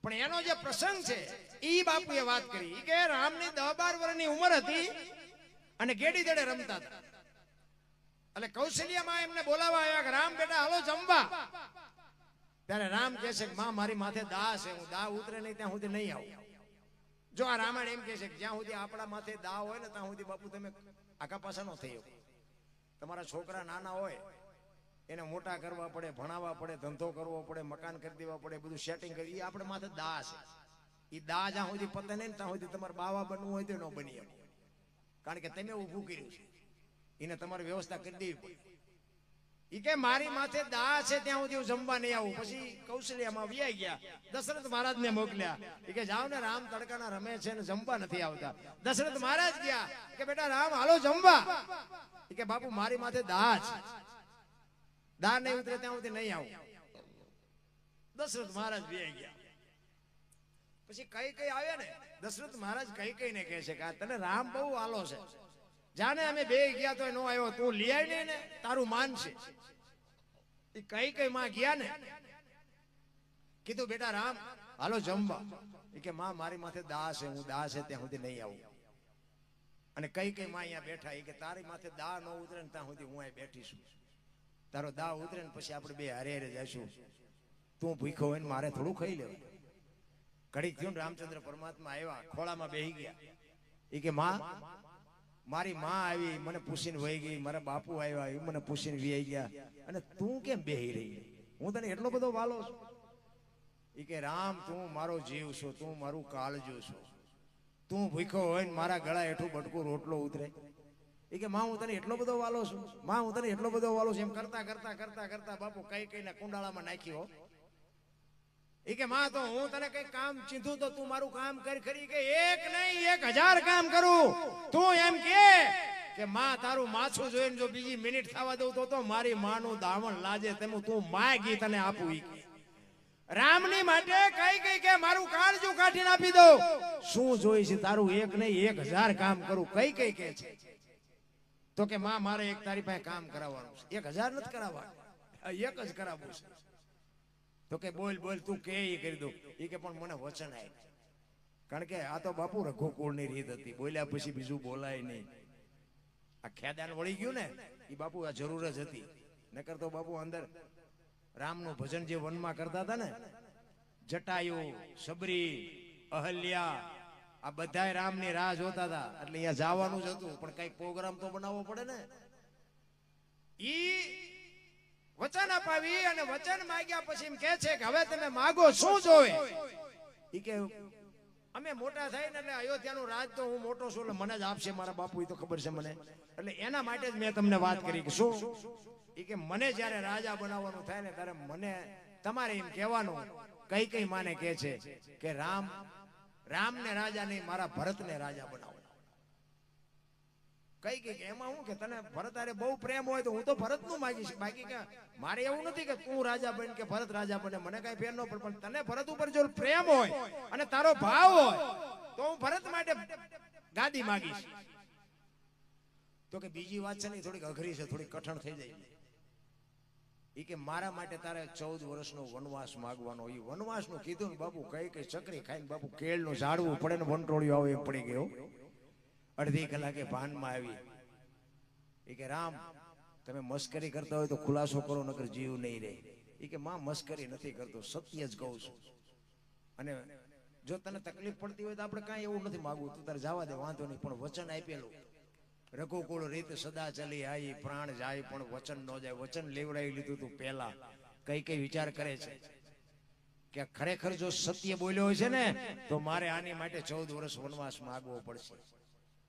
પણ એનો જે પ્રસંગ છે ઈ બાપુએ વાત કરી. ઈ કે રામની 10-12 વર્ષની ઉંમર હતી અને ગેડી દડે રમતા હતા. એટલે કૌશલ્યા માં એમને બોલાવા આવ્યા કે રામ બેટા હાલો જમવા. ત્યારે રામ કહે છે કે માં મારી માથે દા છે, હું દા ઉતરે નહીં ત્યાં સુધી નહીં આવું. જો આ રામાયણ એમ કહે છે કે જ્યાં સુધી આપણા માથે દા હોય ને ત્યાં સુધી બાપુ તમે આગા પાછા નો થઈ. તમારા છોકરા નાના હોય એને મોટા કરવા પડે, ભણાવવા પડે, ધંધો કરવો પડે, મકાન કરી દેવા પડે, બધું સેટિંગ કરી. આપણે માથે દા છે. એ દા જ્યાં સુધી પતે નહીં ત્યાં સુધી તમારે બાવા બનવું હોય તો ન બની શકે. કારણ કે તમે ઊભું કર્યું છે, એને તમારે વ્યવસ્થા કરી દેવી પડે. ઈ કે મારી માથે દા છે ત્યાં સુધી હું જમવા નહીં આવું. પછી કૌશલ્યામાં વ્યાઈ ગયા. દશરથ મહારાજ ને મોકલ્યા. ઈ કે જાઓ ને રામ તડકાના રમે છે ને જમવા નથી આવતા. દશરથ મહારાજ ગયા કે બેટા રામ હાલો જમવા. ઈ કે બાપુ મારી માથે દા છે, દા નહીં ઉતરે ત્યાં સુધી નહીં આવું. દશરથ મહારાજ બે ગયા. પછી કઈ કઈ આવે ને, દશરથ મહારાજ કઈ કઈ ને કહે છે કે આ તને રામ બહુ આલો છે, જાને અમે બે ગયા તો નો આવ્યો, તું લઈ આવી ને તારું માન છે. એ કઈ કઈ માં ગયા ને, કીધું બેટા રામ હાલો જમવા. એ કે માં મારી માથે દાહ છે, હું દાહ છે ત્યાં સુધી નહીં આવું. અને કઈ કઈ માં અહીંયા બેઠા. એ કે તારી માથે દાહ ન ઉતરે ને ત્યાં સુધી હું અહીં બેઠીશું, તારો દાહ ઉતરે ને પછી આપણે બે હારે હારે જઈશું. તું ભૂખો હોય ને મારે થોડું ખાઈ લેવાય. ઘડીક થયું રામચંદ્ર પરમાત્મા આવ્યા, ખોળામાં બેહી ગયા. એ કે માં મારી માં આવી મને પૂછીને વહી ગઈ, મારા બાપુ આવ્યા એ મને પૂછીને વહી ગયા, અને તું કેમ બેહી રહી? હું તને એટલો બધો વાલો છું. એ કે રામ તું મારો જીવ છો, તું મારું કાળજું છો, તું ભૂખો હોય ને મારા ગળા હેઠું બટકું રોટલો ઉતરે. એ કે માં હું તને એટલો બધો વાલો છું, માં હું તને એટલો બધો વાલો છું. એમ કરતા કરતા કરતા કરતા બાપુ કઈ કઈ ના કુંડાળામાં નાખ્યો. એ કે માં તો હું તને કઈ કામ ચીધું તો તું મારું કામ કરી ખરી? કે એક નહીં 1000 કામ કરું. તું એમ કે માં તારું માછું જોઈને જો બીજી મિનિટ થવા દઉં તો મારી માનું દામણ લાજે, તેમ તું માગી તને આપું. રામની માટે કઈ કઈ કે મારું કાળજું કાઢીને આપી દઉં. શું જોઈ છે તારું? એક નહીં 1000 કામ કરું. કઈ કઈ કે છે તો કે માં મારે એક તારી પાસે કામ કરાવવાનું છે. 1000 નથી કરાવવાનું, એક જ કરાવવું છે. તો કે બોલ બોલ તું કે એ કરી દઉં. એ કે પણ મને વચન આપ, કારણ કે આ તો બાપુ રઘુકુળની રીત હતી, બોલ્યા પછી બીજું બોલાય નહીં. આ ખેદાન વળી ગયું ને એ બાપુ આ જરૂર જ હતી. નકર તો બાપુ અંદર રામનું ભજન જે વનમાં કરતા હતા ને, જટાયુ, સબરી, અહલ્યા, આ બધા રામની રાહ જોતા હતા. એટલે અહીંયા જવાનું જ હતું, પણ કઈક પ્રોગ્રામ તો બનાવવો પડે ને. ઈ વચન અપાવી અને વચન માંગ્યા પછી એમ કે છે કે હવે તમે માગો શું જોવે? ઈ કે અમે મોટા થાય ને એટલે અયોધ્યાનું રાજ તો હું મોટો છું એટલે મને જ આપશે મારા બાપુ, એ તો ખબર છે મને. એટલે એના માટે જ મેં તમને વાત કરી કે શું એ કે મને જયારે રાજા બનાવવાનું થાય ને ત્યારે મને તમારે એમ કહેવાનું. કઈ કઈ માને કે છે કે રામ ને રાજા નહીં, મારા ભરત ને રાજા બનાવો. કઈ કઈ કે એમાં હું કે તને ભરત અરે બહુ પ્રેમ હોય તો હું તો ભરત નું માગીશ. બાકી કે મારે એવું નથી કે તું રાજા બન કે ભરત રાજા બને, મને કઈ ફેર ન પડે. પણ તને ભરત ઉપર જો પ્રેમ હોય અને તારો ભાવ હોય તો હું ભરત માટે ગાદી માગીશ. તો કે બીજી વાત છે ને થોડીક અઘરી છે, થોડીક કઠણ થઈ જાય. એ કે મારા માટે તારે 14 વર્ષનો વનવાસ માંગવાનો. એ વનવાસ નું કીધું ને બાપુ કઈ કઈ ચકરી ખાઈને બાપુ કેળ નું ઝાડવું પડે ને વનટોળિયું આવે એમ પડી ગયો. અડધી કલાકે ભાનમાં આવી. એ કે રામ તમે મસ્કરી કરતા હોય તો ખુલાસો કરો, નકર જીવ નહીં રહે. એ કે માં મસ્કરી નથી કરતો, સત્ય જ કહું છું. અને જો તને તકલીફ પડતી હોય તો આપણે કાંઈ એવું નથી માગવું, તું તારે જવા દે, વાંધો નહીં. પણ વચન આપેલું રઘુકુળ રીત સદા ચલી આવી, પ્રાણ જાય પણ વચન ન જાય. વચન લેવડાવી લીધું તું પહેલા. કઈ કઈ વિચાર કરે છે કે ખરેખર જો સત્ય બોલ્યો હોય છે ને તો મારે આની માટે 14 વર્ષ વનવાસ માંગવો પડશે.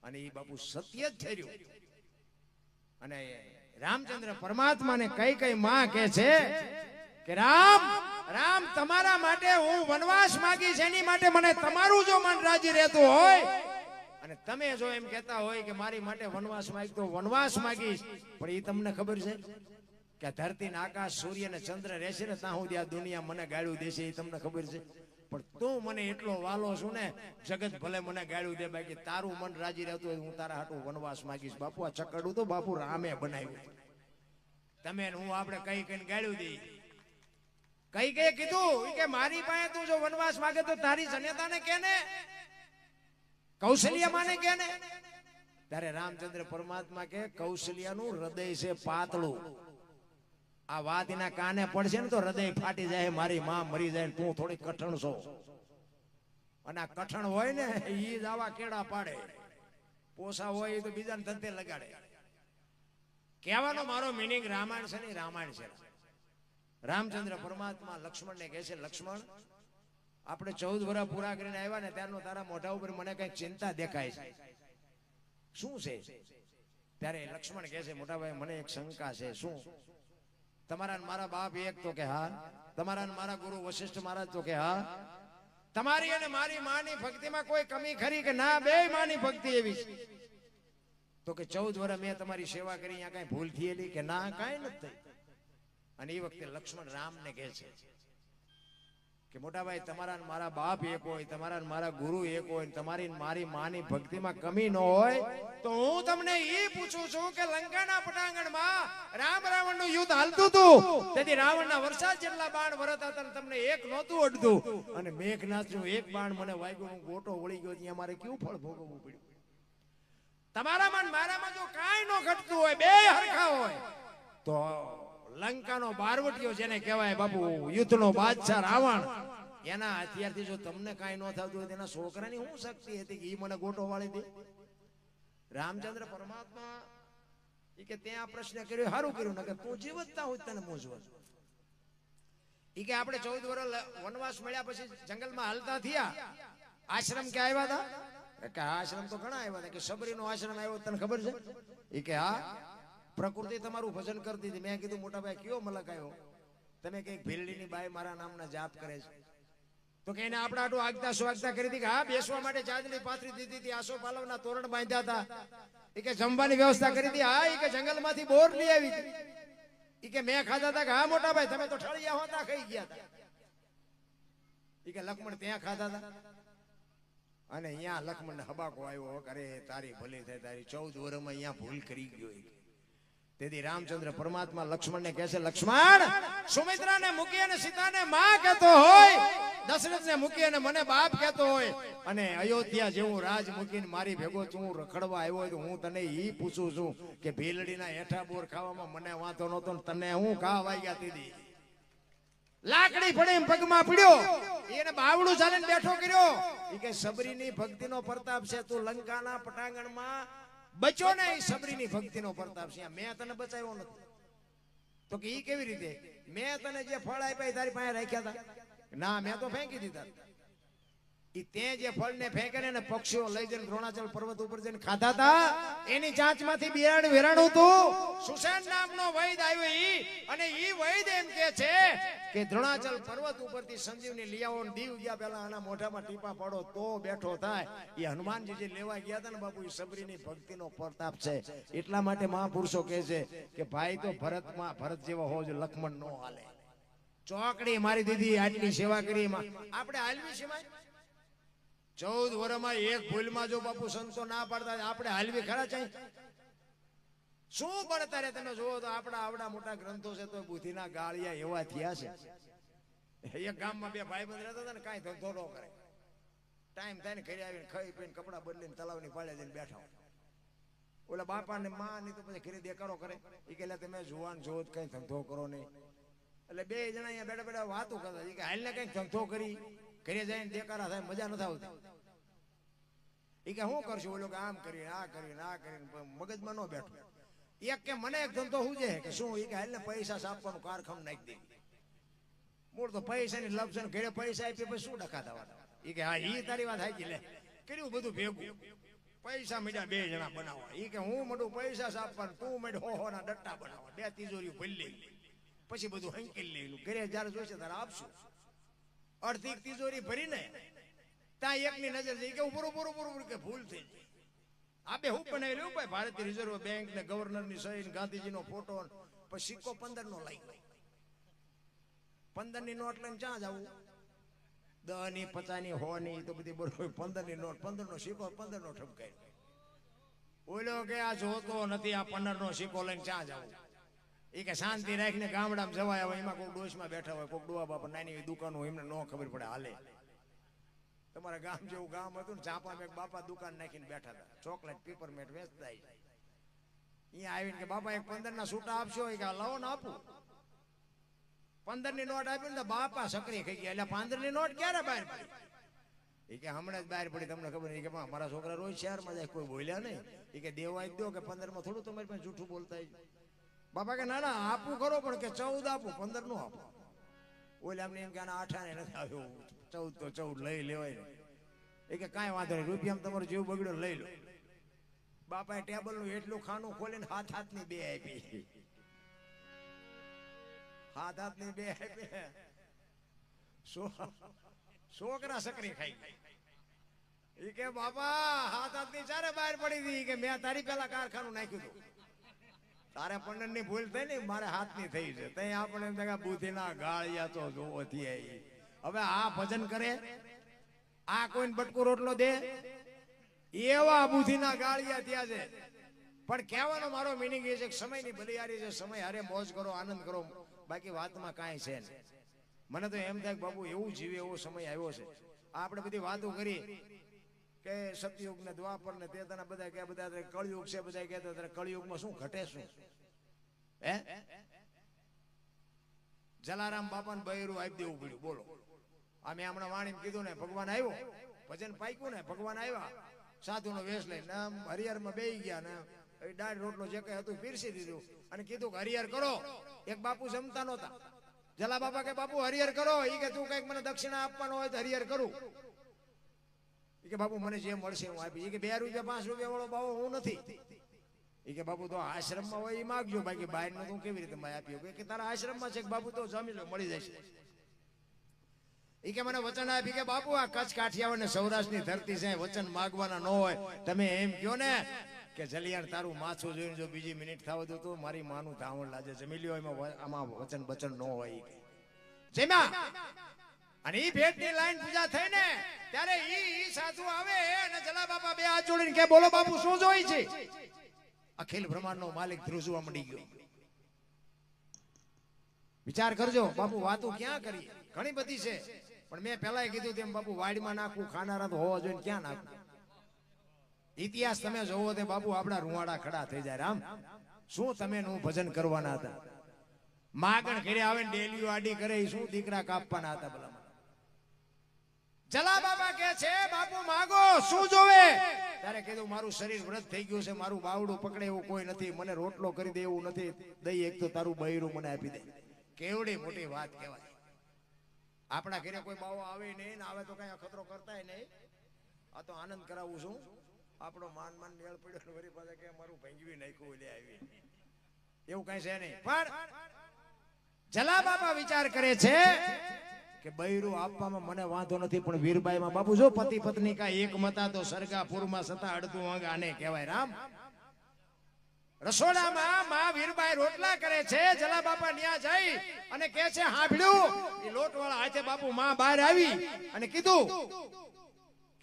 અને એ બાપુ સત્ય જ થયું. અને રામચંદ્ર પરમાત્માને કઈ કઈ માં કે છે કે રામ તમારા માટે હું વનવાસ માંગીશ, એની માટે મને તમારું જો મન રાજી રહેતું હોય અને તમે જો એમ કહેતા હોય કે મારી માટે વનવાસ માંગતો વનવાસ માંગીશ, પણ એ તમને ખબર છે કે ધરતી ને આકાશ સૂર્ય ને ચંદ્ર રહેશે ને ત્યાં સુધી આ દુનિયા મને ગાળ્યું દેશે, એ તમને ખબર છે. પણ તું મને એટલો વાલો છું ને, જગત ભલે મને ગાળ્યું દે, બાકી તારું મન રાજી રહેતું હોય હું તારા હાટું વનવાસ માંગીશ. બાપુ આ ચકડું તો બાપુ રામે બનાવ્યું. તમે હું આપણે કઈ કઈ ગાળ્યું દઈ. કઈ કઈ કીધું કે મારી પાસે તું જો વનવાસ માંગે તો તારી જનેતાને કે ને, કૌશલ્યા માને કે ને. ત્યારે રામચંદ્ર પરમાત્મા કે કૌશલ્યાનું હૃદય છે પાતળું, આ વાત એના કાને પડશે ને તો હૃદય ફાટી જાય, મારી માં મરી જાય, તું થોડી કઠણ છો. અને આ કઠણ હોય ને ઈ જ આવા કેળા પાડે, પોસા હોય એ તો બીજાને ધંધે લગાડે. કહેવાનો મારો મિનિંગ રામાયણ છે ને, રામાયણ છે. રામચંદ્ર પરમાત્મા લક્ષ્મણ ને કહે છે, લક્ષ્મણ આપણે 14 વર્ષ પૂરા કરીને આવ્યા ને ત્યારનો તારા મોઢા ઉપર મને કઈક ચિંતા દેખાય છે, શું છે? ત્યારે લક્ષ્મણ કહે છે, મોટા ભાઈ મને એક શંકા છે. શું? તમારા મારા બાપ એક? તો કે હા. તમારા મારા ગુરુ વશિષ્ઠ મહારાજ? તો કે હા. તમારી અને મારી માની ભક્તિમાં કોઈ કમી ખરી કે ના? બે માની ભક્તિ એવી છે. તો કે 14 વર્ષ મેં તમારી સેવા કરી, અહીંયા કઈ ભૂલ થયેલી કે ના? કાંઈ નથી થઈ. અને એ વખતે લક્ષ્મણ રામને કહે છે કે મોટા ભાઈ તમારા ને મારા બાપ એક હોય, તમારા ને મારા ગુરુ એક હોય, તમારી ને મારી માની ભક્તિમાં કમી ન હોય, તો હું તમને ઈ પૂછું છું કે લંકાના પટાંગણમાં રામ રાવણનું યુદ્ધ હાલતું હતું, તેથી રાવણના વરસાદ જેટલા બાણ વરતા હતા, તમને એક નહોતું અડતું, અને મેઘનાથનું એક બાણ મને વાગ્યું, હું ગોટો વળી ગયો, ત્યાં મારે કેવું ફળ ભોગવવું પડ્યું? તમારામાં મારામાં જો કાંઈ ન ઘટતું હોય, બે હરખા હોય, તો લંકાનો બારવટીયો જેને કહેવાય બાપુ, યુદ્ધનો બાદશાહ રાવણ, એના હથિયારથી જો તમને કાંઈ ન થતું હોય, તેના છોકરાની શું શક્તિ હતી કે ઈ મને ગોટો વાળી દે? રામચંદ્ર પરમાત્મા ઈ કે ત્યાં પ્રશ્ન કર્યો, સારું કર્યું, ને કે તું જીવતતા હોય તને મૂંઝવણ. ઈ કે આપણે 14 વર્ષ વનવાસ મળ્યા પછી જંગલમાં હાલતા થયા, આશ્રમ કે આવ્યા હતા? કે આશ્રમ તો ઘણા આવ્યા હતા, કે સબરીનો આશ્રમ આવ્યો તને ખબર છે? ઈ કે હા, પ્રકૃતિ તમારું ભજન કરતી હતી. મેં કીધું મોટા ભાઈ કયો મલક આવ્યો? તમે કઈક ભીલડીની બાઈ મારા નામના જાપ કરે છે, તો કે એને આપણા આટલું આગતા સ્વાગતા કરી હતી, કે હા બેસવા માટે ચાદરી પાથરી દીધી હતી, આસો પાલવના તોરણ બાંધ્યા હતા, એ કે જમવાની વ્યવસ્થા કરી હતી, હા એ કે જંગલમાંથી બોર લઈ આવી હતી, એ કે મેં ખાધા હતા, કે હા મોટા ભાઈ તમે તો ઠળિયા હોતા ખાઈ ગયા હતા, એ કે લક્ષ્મણ ત્યાં ખાધા હતા, અને અહીંયા લક્ષ્મણ હબાકો આવ્યો, અરે તારી ભલી થાય, તારી 14 વર્ષમાં અહીંયા ભૂલ કરી ગયો. તેથી રામચંદ્ર પરમાત્મા લક્ષ્મણને કહે છે, લક્ષ્મણ સુમિત્રાને મૂકી અને સીતાને માં કહેતો હોય, દશરથને મૂકી અને મને બાપ કહેતો હોય, અને અયોધ્યા જેવું રાજ મૂકીને મારી ભેગો તું રખડવા આવ્યો હોય, તો હું તને ઈ પૂછું છું કે ભીલડીના હેઠા બોર ખાવામાં મને વાંધો નહોતો, તને હું ઘા વાગ્યા દીધી? લાકડી પડી પગમાં પડ્યો, એને બાવડું ચાલીને બેઠો કર્યો. ઈ કે સબરીની ભક્તિનો પ્રતાપ છે, તું લંકાના પટાંગણમાં બચો ને, એ સબરીની ભક્તિનો પ્રતાપ છે, મેં તને બચાવ્યો નથી. તો કે ઈ કેવી રીતે? મેં તને જે ફળ આપ્યા તારી પાસે રાખ્યા હતા? ના, મેં તો ફેંકી દીધા. ઈ તે જે ફળને ફેંકે ને પક્ષીઓ લઈ જઈને દ્રોણાચલ પર્વત ઉપર જઈને ખાધા હતા, એની ચાંચમાંથી બિયારણ વેરાણું હતું. સુસેન નામનો વૈદ આવ્યો, ઈ અને ઈ વૈદ એમ કે છે કે દ્રોણાચલ પર્વત ઉપરથી સંજીવની લઈ આવો, દીવ ગયા પહેલા આના મોઢામાં ટીપા પાડો તો બેઠો થાય. એ હનુમાનજી જે લેવા ગયા હતા ને બાપુ, એ સબરીની ભક્તિનો પ્રતાપ છે. એટલા માટે મહાપુરુષો કહે છે કે ભાઈ તો ભરત જેવો હોવો જોઈએ, લક્ષ્મણ નો હાલે. ચોકડી મારી દીધી, આટલી સેવા કરી, આપણે હાલવી છે? 14 વર્ષમાં એક ભૂલમાં જો બાપુ સંતો ના પાડતા, આપણે હાલવી ખરા છે? શું પડતા રે તમે જોવો તો આપણા આવડા મોટા ગ્રંથો છે, તો બુદ્ધિના ગાળિયા એવા થયા છે. એક ગામમાં બે ભાઈબંધ રહેતા હતા ને, કાંઈ ધંધો ન કરે, ટાઈમ થાય ને ઘરે આવીને ખાઈ પીને કપડા બદલીને તલાવની પાળે જઈને બેઠા હોય. ઓલા બાપા ને માં ની તો પછી ઘરે દેકારો કરે, એ કે તમે જુવાન જો કઈ ધંધો કરો નહીં. એટલે બે જણા અહીંયા બેઠા બેઠા વાતો કરતા, કે હાલ ને કઈક ધંધો કરી ઘરે જઈને દેકારા થાય, મજા નથી આવતી. એ કે શું કરશું? ઓલો કે આમ કરીને આ કરીને આ કરીને, મગજમાં ન બેઠો. એક કે મને એક ધંધો શું છે કે શું? એ કે હાલ ને પૈસા સાપવાનું કારખાનું નાખી દે. મૂળ તો પૈસાની લપ છે, ઘરે પૈસા આપી પછી શું ડખા થવાના? એ કે હા, ઈ તારી વાત હાચી. લે કર્યું બધું ભેગું, પૈસા મીડા બે જણા બનાવવા. એ કે હું મોટું પૈસા સાપવાનું, તું મેં હો ના ડટ્ટા બનાવવા, 2 તિજોરીઓ ભરી લઈ, પછી બધું હંકેલી લેલું, ઘરે જયારે જોઈશે ત્યારે આપશું. અડધી તિજોરી ભરીને ત્યાં એકની નજર જઈ કે પૂરું કે ભૂલ થઈ જાય. આ બે હું બનાવી લેવું ભાઈ, ભારતીય રિઝર્વ બેંક ને ગવર્નરની સહી, ગાંધીજીનો ફોટો, પછી સિક્કો 15 નો લાગ્યો. 15 ની નોટ લઈને ક્યાં જવું? 10 ની 50 ની 100 ની તો બધી બરોબર. 15 ની નોટ, 15 નો સિક્કો, 15 નો ઠપકાય. ઓલો કે આ જોતો નથી, આ 15 નો સિક્કો લઈને ક્યાં જવું? એ કે શાંતિ રાખીને ગામડામાં જવાય. હવે એમાં કોઈ ડોશમાં બેઠા હોય, કોઈ ડોવા બાપા નાની દુકાન હોય, એમને ન ખબર પડે હાલે. તમારા ગામ જેવું ગામ હતું ને, ચાંપામાં એક બાપા દુકાન નાખીને બેઠા હતા, ચોકલેટ પેપરમેટ વેચતા. અહીંયા આવીને કે બાપા એક 15 ના છૂટા આપશો? એ કે લાવો ને આપું. 15 ની નોટ આપી ને બાપા સકરી ખાઈ ગયા. એટલે 15 ની નોટ ક્યારે બહાર પડી? એ કે હમણાં જ બહાર પડી, તમને ખબર નહીં? કે મારા છોકરા રોજ શહેરમાં જાય, કોઈ બોલ્યા નહીં. એ કે દેવા દો, કે 15 માં થોડું તમારી પાસે જૂઠું બોલતા. બાપા કે ના ના આપવું ખરો, પણ કે 14 આપું, 15 નું આપું. ઓલા અમને એમ કે આના 8 ને નથી આવ્યો, 14 તો 14 લઈ લેવાય ને. એ કે કાંઈ વાંધો નહીં, રૂપિયામાં તમારો જીવ બગડ્યો લઈ લો. બાપાએ ટેબલ નું એટલું ખાનું ખોલીને હાથની 2 આપી. હાથની 2 આપી. છોકરા સકરી ખાઈ. એ કે બાપા હાથની ચારે બહાર પડી હતી, કે મેં તારી પેલા કારખાનું નાખ્યું હતું, તારે 15 ની ભૂલ થઈ ને, મારે હાથની થઈ છે. ત્યાં આપણે બુદ્ધિના ગાળિયા તો જોવો થી હવે આ ભજન કરે, આ કોઈને બટકુ રોટલો દે, એવા બુદ્ધિના ગાળિયા ત્યાં છે. પણ કહેવાનો મારો મિનિંગ એ છે કે સમયની ભલિયારી છે, સમય હારે મોજ કરો, આનંદ કરો, બાકી વાતમાં કાંઈ છે નહીં. મને તો એમ થાય કે બાપુ એવું જીવે એવો સમય આવ્યો છે. આપણે બધી વાતો કરી કે સતયુગ ને દ્વાપર ને તેતાના બધા કે બધા કળયુગ છે, બધા કહેતા હતા કળયુગમાં શું ઘટે શું? હે જલારામ બાપાને બૈરું આપી દેવું પડ્યું. બોલો, અમે હમણાં વાણીને કીધું ને ભગવાન આવ્યો, ભજન પાક્યું ને ભગવાન આવ્યા, સાધુનો વેશ લઈને હરિહરમાં બેસી ગયા ને દાળ રોટલો જે કઈ હતું પીરસી દીધું અને કીધું કે હરિહર કરો. એક બાપુ જમતા નહોતા. જલા બાપા કે બાપુ હરિહર કરો. એ કે તું કઈક મને દક્ષિણા આપવાનો હોય તો હરિહર કરું. એ કે બાપુ મને જે મળશે હું આપીશ. એ કે 2 રૂપિયા 5 રૂપિયા વાળો બાવો હું નથી. એ કે બાપુ તો આશ્રમમાં હોય એ માગજો, બાકી બહાર નું તું કેવી રીતે આપ્યો? કે તારા આશ્રમમાં છે કે બાપુ તો જમી લો, મળી જશે. એ કે મને વચન આપી કે બાપુ આ કચ્છ કાઠિયાવાડ ને સૌરાષ્ટ્રની ધરતી છે, વચન માગવાના ન હોય. તમે એમ કહો ને કે જલિયાણ તારું માથું જોઈને જો બીજી મિનિટ થવા દો તો મારી માનું ધાવણ લાજે. જમી લ્યો, એમાં આમાં વચન બચન ન હોય. જેમાં અને ઈ ભેટની લાઈન પૂજા થઈ ને ત્યારે ઈ સાધુ આવે અને જલા બાપા 2 હાથ જોડીને કે બોલો બાપુ શું જોઈ છે? અખિલ બ્રહ્માંડનો માલિક ધ્રુજવા મંડી ગયો. વિચાર કરજો બાપુ, વાતો ક્યાં કરીએ? ઘણી બધી છે, પણ મેં પહેલા કીધું તેમ બાપુ વાડીમાં નાખવું ખાનારા તો હોવા જોઈએ, ક્યાં નાખવું? ઇતિહાસ તમે જોવો તે બાપુ આપડા રૂવાડા ખડા થઈ જાય. રામ શું તમે નું ભજન કરવાના હતા? માગણ ઘરે આવે ને ડેલીઓ આડી કરે, શું દીકરા કાપવાના હતા? ભલા જલા બાબા કે છે બાપુ માગો, શું જોવે? ત્યારે કીધું મારું શરીર વ્રત થઈ ગયું છે, મારું બાવડું પકડે એવું કોઈ નથી, મને રોટલો કરી દે એવું નથી, દઈ એક તો તારું બૈરું મને આપી દે. કેવડી મોટી વાત કહેવાય. આપણા ઘરે કોઈ બાવો આવે નહીં ને આવે તો કઈ અખતરો કરતા નહીં. આ તો આનંદ કરાવું છું. આપણો માન મેળ પડ્યો વરી પાછા કે મારું ભંગવી નાખ્યું લે આવી, એવું કઈ છે નહીં. પણ જલા બાપા વિચાર કરે છે કે બૈરું આપવામાં મને વાંધો નથી, પણ વીરબાઈમાં બાપુ જો પતિ પત્ની કા એક મતા તો સરગાપુરમાં સતા અડધું અંગ આને કહેવાય. રામ રસોડામાં માં વીરબાઈ રોટલા કરે છે. જલા બાપા ન્યા જઈ અને કે છે હાંભળ્યું? એ લોટવાળા હાથે બાપુ માં બહાર આવી અને કીધું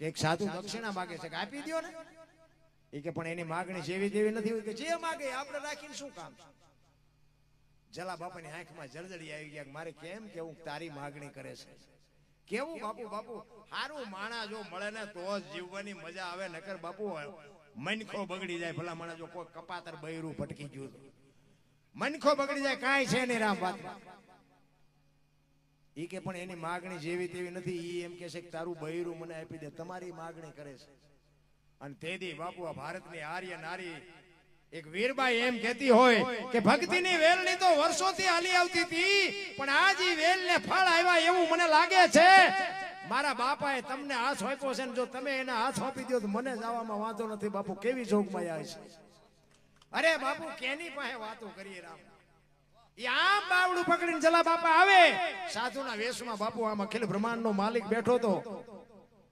કે એક સાધુ દક્ષિણા માગે છે, કે આપી દો ને. એ કે પણ એની માગણી જેવી તેવી નથી હોય, કે જે માગે આપણે રાખીને શું કામ? જલા બાપાની આંખમાં જળજળી આવી ગયા, મારે કેમ કેવું તારી માગણી કરે છે? કેવું બાપુ? બાપુ હારું માણા જો મળે ને તો જ જીવવાની મજા આવે, નકર બાપુ મનખો બગડી જાય. ભલા માણા જો કોઈ કપાતર બૈરું ભટકી ગયું, મનખો બગડી જાય. કાંઈ છે નહીં રામ વાત. ઈ કે પણ એની માગણી જેવી તેવી નથી. ઈ એમ કે છે કે તારું બૈરું મને આપી દે, તમારી માગણી કરે છે. અને તેદી બાપુ આ ભારતની આર્ય નારી એક વીરબાઈ એમ કહેતી હોય કે ભક્તિની વેલની તો વર્ષોથી હાલી આવતી હતી, પણ આજ ઈ વેલને ફળ આવ્યા એવું મને લાગે છે. મારા બાપાએ તમને હાથ આપ્યો છે ને જો તમે એને હાથ આપી દો તો મને જવામાં વાંધો નથી. બાપુ કેવી જોગમાઈ આવે છે? અરે બાપુ કેની પાસે વાતો કરીએ? રામ આમ બાવડું પકડીને જલા બાપા આવે સાધુના વેશમાં. બાપુ આમ અખિલ બ્રહ્માંડનો માલિક બેઠો તો